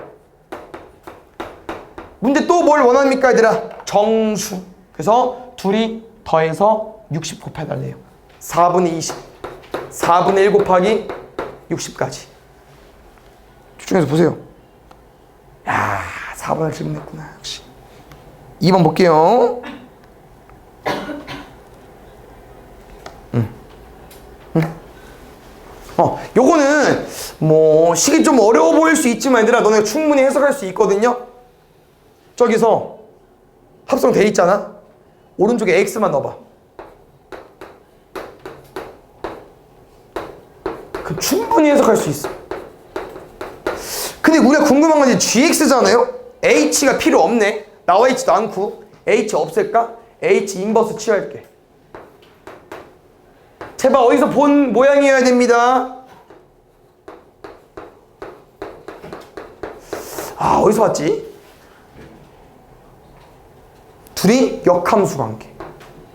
문제 또 뭘 원합니까 얘들아? 정수. 그래서 둘이 더해서 60 곱해달래요. 4분의 20 4분의 1 곱하기 60까지. 집중해서 보세요. 야 4분의 1 질문했구나. 역시 2번 볼게요. 요거는 뭐 식이 좀 어려워 보일 수 있지만 얘들아 너네가 충분히 해석할 수 있거든요. 저기서 합성돼 있잖아. 오른쪽에 x만 넣어봐. 그럼 충분히 해석할 수 있어. 근데 우리가 궁금한 건 이제 gx잖아요. h가 필요 없네. 나와 있지도 않고. h 없앨까? h 인버스 취할게. 제발 어디서 본 모양이어야 됩니다. 어디서 왔지? 둘이 역함수 관계.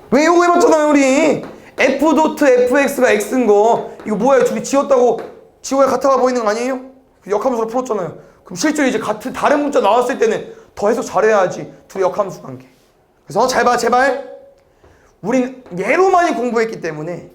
왜 이거 해봤잖아요 우리. f 도트 fx가 x인 거 이거 뭐야? 둘이 지웠다고 지워야 같아 보이는 거 아니에요? 역함수로 풀었잖아요. 그럼 실제로 이제 같은 다른 문자 나왔을 때는 더 해석 잘해야지. 둘이 역함수 관계. 그래서 잘 봐 제발. 우린 얘로 많이 공부했기 때문에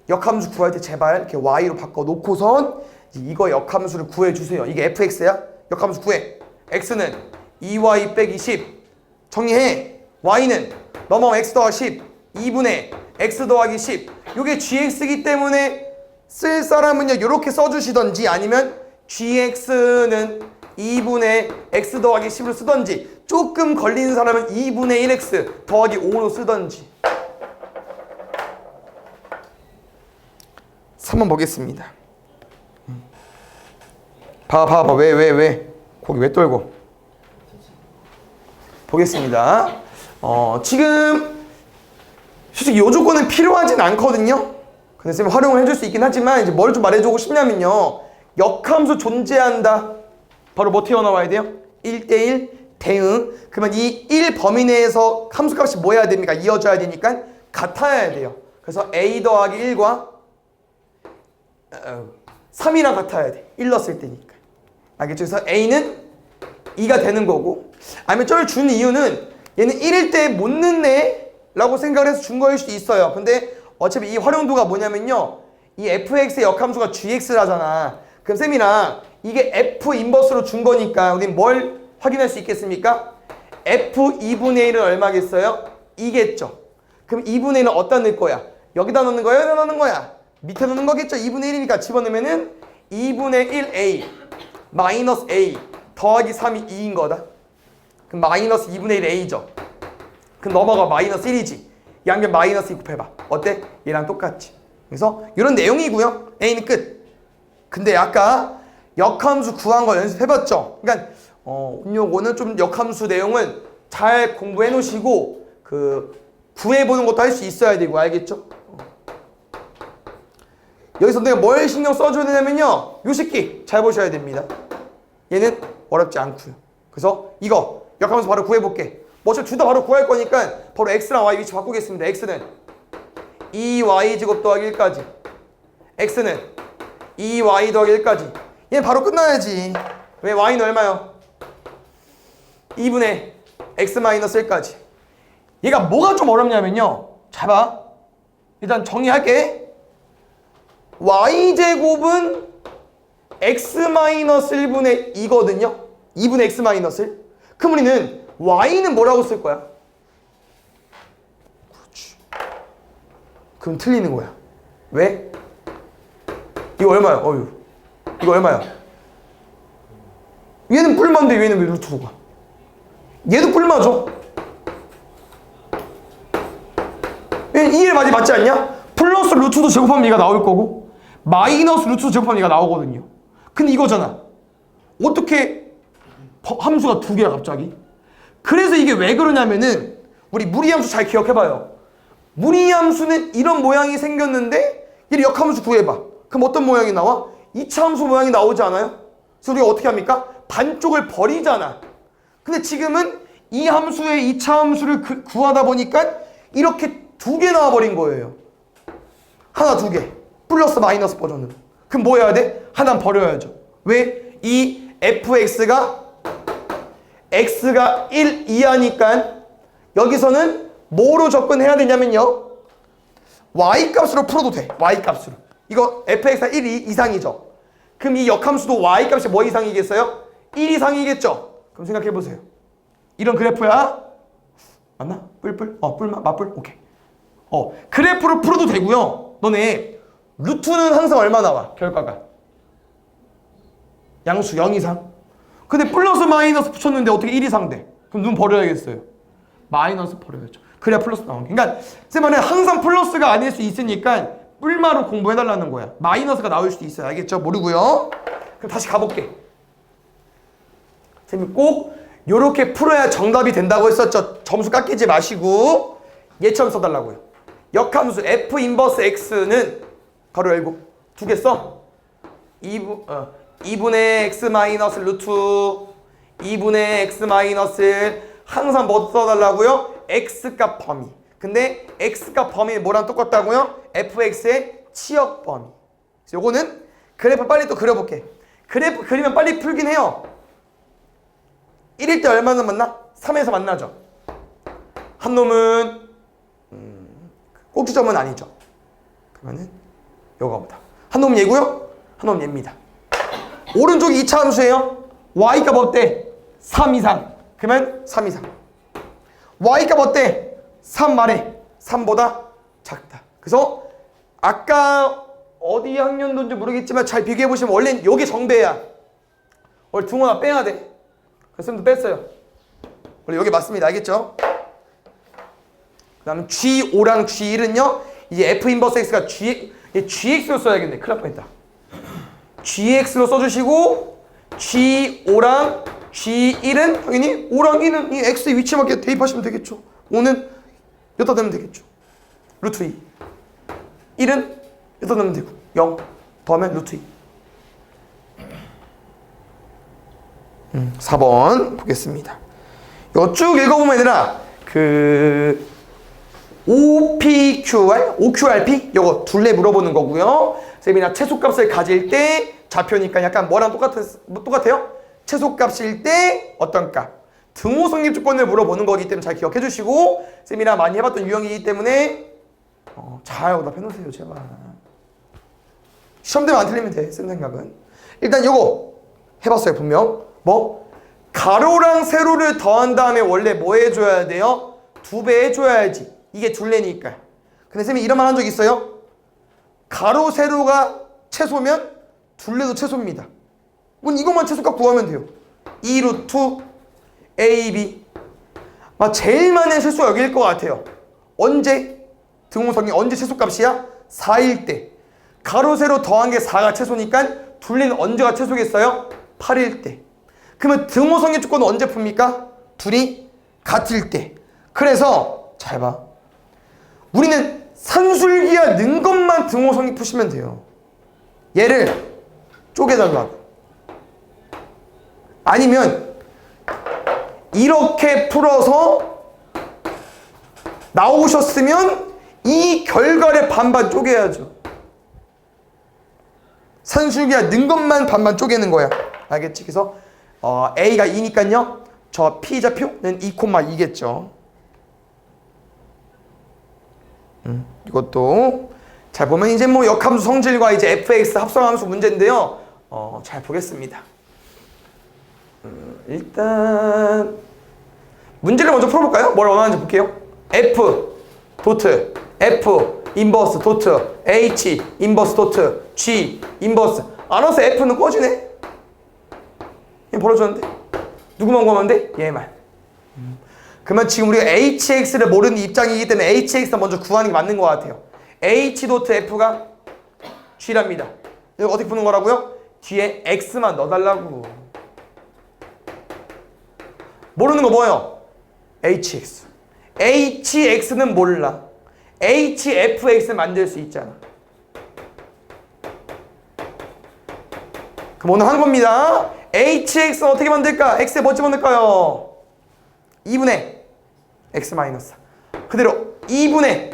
역함수 구할 때 제발 이렇게 y로 바꿔놓고선 이거 역함수를 구해주세요. 이게 fx야? 역함수 구해. x는 2y 빼기 10 정리해. y는 넘어가면 x 더하기 10 2분의 x 더하기 10 이게 gx이기 때문에 쓸 사람은요 이렇게 써주시던지 아니면 gx는 2분의 x 더하기 10으로 쓰던지 조금 걸리는 사람은 2분의 1x 더하기 5로 쓰던지. 3번 보겠습니다. 봐봐 왜 거기 왜 떨고 보겠습니다. 지금 솔직히 요 조건은 필요하진 않거든요. 근데 쌤이 활용을 해줄 수 있긴 하지만 이제 뭘 좀 말해주고 싶냐면요 역함수 존재한다. 바로 뭐 튀어나와야 돼요? 1대1 대응. 그러면 이 1 범위 내에서 함수값이 뭐 해야 됩니까? 이어져야 되니까 같아야 돼요. 그래서 a 더하기 1과 3이랑 같아야 돼. 1 넣었을 때니까. 알겠죠? 그래서 a는 2가 되는 거고 아니면 저를 주는 이유는 얘는 1일 때 못 넣네 라고 생각을 해서 준 거일 수도 있어요. 근데 어차피 이 활용도가 뭐냐면요, 이 fx의 역함수가 gx라잖아. 그럼 쌤이랑 이게 f 인버스로 준 거니까 우린 뭘 확인할 수 있겠습니까? f 2분의 1은 얼마겠어요? 2겠죠. 그럼 2분의 1은 어디다 넣을 거야? 여기다 넣는 거야? 여기다 넣는 거야? 밑에 넣는 거겠죠. 2분의 1이니까 집어넣으면은 2분의 1a 마이너스 a 더하기 3이 2인 거다. 그럼 마이너스 2분의 1a죠. 그럼 넘어가 마이너스 1이지. 양변 마이너스 2 곱해봐. 어때? 얘랑 똑같지. 그래서 이런 내용이고요. a는 끝. 근데 아까 역함수 구한 거 연습해봤죠? 그러니까 요거는 좀 역함수 내용은 잘 공부해 놓으시고 구해보는 것도 할 수 있어야 되고, 알겠죠? 여기서 내가 뭘 신경 써줘야 되냐면요, 요 새끼 잘 보셔야 됩니다. 얘는 어렵지 않고요. 그래서 이거 역함수 바로 구해볼게. 뭐 어차피 둘 다 바로 구할 거니까 바로 x랑 y 위치 바꾸겠습니다. x는 2y제곱 더하기 1까지, x는 2y 더하기 1까지. 얘는 바로 끝나야지. 왜? y는 얼마요? 2분의 x-1까지. 얘가 뭐가 좀 어렵냐면요, 잘 봐. 일단 정리할게. y제곱은 x-1분의 2거든요. 2분의 x-1. 그럼 우리는 y는 뭐라고 쓸 거야? 그렇지. 그럼 틀리는 거야. 왜? 이거 얼마야? 어휴. 이거 얼마야? 얘는 뿔마인데 얘는 왜 루트로 가? 얘도 뿔마죠? 얘는 2의 맞이 맞지 않냐? 플러스 루트도 제곱하면 얘가 나올 거고 마이너스 루트도 제곱하면 얘가 나오거든요. 근데 이거잖아. 어떻게 함수가 두 개야 갑자기? 그래서 이게 왜 그러냐면은 우리 무리함수 잘 기억해봐요. 무리함수는 이런 모양이 생겼는데 얘를 역함수 구해봐. 그럼 어떤 모양이 나와? 2차 함수 모양이 나오지 않아요? 그래서 우리가 어떻게 합니까? 반쪽을 버리잖아. 근데 지금은 이 함수의 2차 함수를 구하다 보니까 이렇게 두 개 나와버린 거예요. 하나 두 개 플러스 마이너스 버전으로. 그럼 뭐 해야 돼? 하나는 버려야죠. 왜? 이 fx가 x가 1 이하니까 여기서는 뭐로 접근해야 되냐면요, y값으로 풀어도 돼. y값으로. 이거 fx가 1 이상이죠. 그럼 이 역함수도 y값이 뭐 이상이겠어요? 1 이상이겠죠. 그럼 생각해보세요. 이런 그래프야. 맞나? 뿔뿔? 맞뿔? 오케이. 그래프로 풀어도 되고요. 너네 루트는 항상 얼마 나와? 결과가 양수 0 이상. 근데 플러스 마이너스 붙였는데 어떻게 1 이상 돼? 그럼 눈 버려야겠어요. 마이너스 버려야죠. 그래야 플러스 나오는 게. 그러니까 제 말은 항상 플러스가 아닐 수 있으니까 뿔마로 공부해달라는 거야. 마이너스가 나올 수도 있어요. 알겠죠? 모르고요. 그럼 다시 가볼게. 쌤이 꼭 요렇게 풀어야 정답이 된다고 했었죠. 점수 깎이지 마시고 얘처럼 써달라고요. 역함수 f 인버스 x는 가로 열고 두 개 써. 2분의 x 마이너스 루트 2분의 x 마이너스 항상 뭐 써달라고요? x값 범위. 근데 x값 범위 뭐랑 똑같다고요? fx의 치역 범위. 그래서 요거는 그래프 빨리 또 그려볼게. 그래프 그리면 빨리 풀긴 해요. 1일 때 얼마나 만나? 3에서 만나죠. 한 놈은 꼭지점은 아니죠. 그러면은 요거보다 한 놈은 얘고요, 한 놈은 얘입니다. 오른쪽이 2차 함수예요. y값 어때? 3 이상. 그러면 3 이상. y값 어때? 3 말해. 3보다 작다. 그래서 아까 어디 학년도인지 모르겠지만 잘 비교해보시면 원래는 요게 정배야. 원래 둥 하나 빼야 돼. 그래서 쌤도 뺐어요. 원래 요게 맞습니다. 알겠죠? 그 다음에 G5랑 G1은요, 이제 F 인버스 X가 GX로 써야겠네. 큰일 날 뻔했다. GX로 써주시고, G5랑 G1은 당연히 5랑 1은 이 X의 위치만 대입하시면 되겠죠. 5는 여기다 넣으면 되겠죠. 루트 2. 1은 여기다 넣으면 되고, 0 더하면 루트 2. 4번 보겠습니다. 이거 쭉 읽어보면 얘들아, OPQR, OQRP 요거 둘레 물어보는 거고요. 쌤이나 최소값을 가질 때 좌표니까 약간 뭐랑 똑같아요? 최소값일 때 어떤 값, 등호성립 조건을 물어보는 거기 때문에 잘 기억해 주시고, 쌤이랑 많이 해봤던 유형이기 때문에 잘 오답해 놓으세요 제발. 시험 되면 안 틀리면 돼 쌤 생각은. 일단 요거 해봤어요 분명. 뭐? 가로랑 세로를 더한 다음에 원래 뭐 해줘야 돼요? 2배 해줘야지. 이게 둘레니까. 근데 쌤이 이런 말 한 적 있어요? 가로 세로가 최소면 둘레도 최소입니다. 그럼 이것만 최소값 구하면 돼요. 2루트 AB. 제일 많은 실수가 여기일 것 같아요. 언제? 등호성이 언제 최소값이야? 4일 때. 가로 세로 더한 게 4가 최소니까 둘레는 언제가 최소겠어요? 8일 때. 그러면 등호성의 조건은 언제 풉니까? 둘이 같을 때. 그래서 잘 봐. 우리는 산술기하 는 것만 등호성이 푸시면 돼요. 얘를 쪼개달라고. 아니면 이렇게 풀어서 나오셨으면 이 결과를 반반 쪼개야죠. 산술기하 는 것만 반반 쪼개는 거야. 알겠지? 그래서 A가 2니까요. 저 P좌표는 2,2겠죠. 이것도 잘 보면 이제 뭐 역함수 성질과 이제 fx 합성함수 문제인데요. 잘 보겠습니다. 일단 문제를 먼저 풀어볼까요? 뭘 원하는지 볼게요. F 도트 F 인버스 도트 H 인버스 도트 G 인버스. 알아서 F는 꺼지네. 얘 벌어졌는데 누구만 구하면 돼? 얘만. 그러면 지금 우리가 HX를 모르는 입장이기 때문에 HX를 먼저 구하는 게 맞는 것 같아요. H 도트 F가 G랍니다. 이거 어떻게 푸는 거라고요? 뒤에 X만 넣어달라고. 모르는 거 뭐예요? HX. HX는 몰라. HFX 만들 수 있잖아. 그럼 오늘 한 겁니다. HX는 어떻게 만들까? X에 뭐 집어넣을까요? 2분의 X 마이너스. 그대로 2분의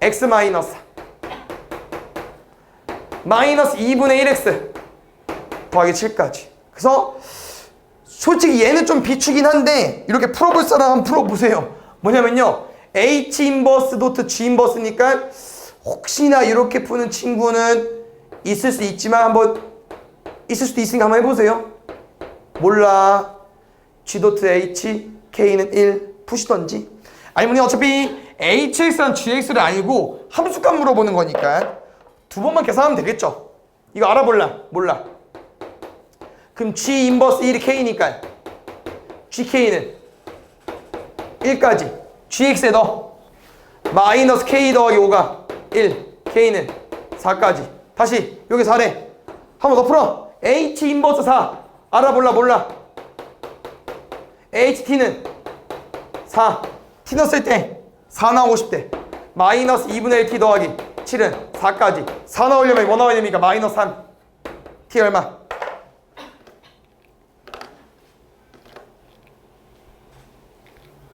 X 마이너스 마이너스 2분의 1X 더하기 7까지. 그래서 솔직히 얘는 좀 비추긴 한데 이렇게 풀어볼 사람 한번 풀어보세요. 뭐냐면요, H 인버스 도트 G 인버스니까 혹시나 이렇게 푸는 친구는 있을 수 있지만 한번 있을 수도 있으니까 한번 해보세요. 몰라. G 도트 H K는 1 푸시던지. 아니면 어차피 HX랑 GX를 알고 함수값 물어보는 거니까 두 번만 계산하면 되겠죠. 이거 알아볼라? 몰라. 그럼 G 인버스 1이 K니까 GK는 1까지 GX에 넣어. 마이너스 K 더하기 5가 1 K는 4까지. 다시 여기 4래. 한번 더 풀어. H 인버스 4 알아볼라? 몰라. HT는 4 T 넣었을 때 4 나오고 싶대. 마이너스 2분의 1 T 더하기 7은 4까지. 4 나오려면 뭐 나와야 됩니까? 마이너스 3 T 얼마?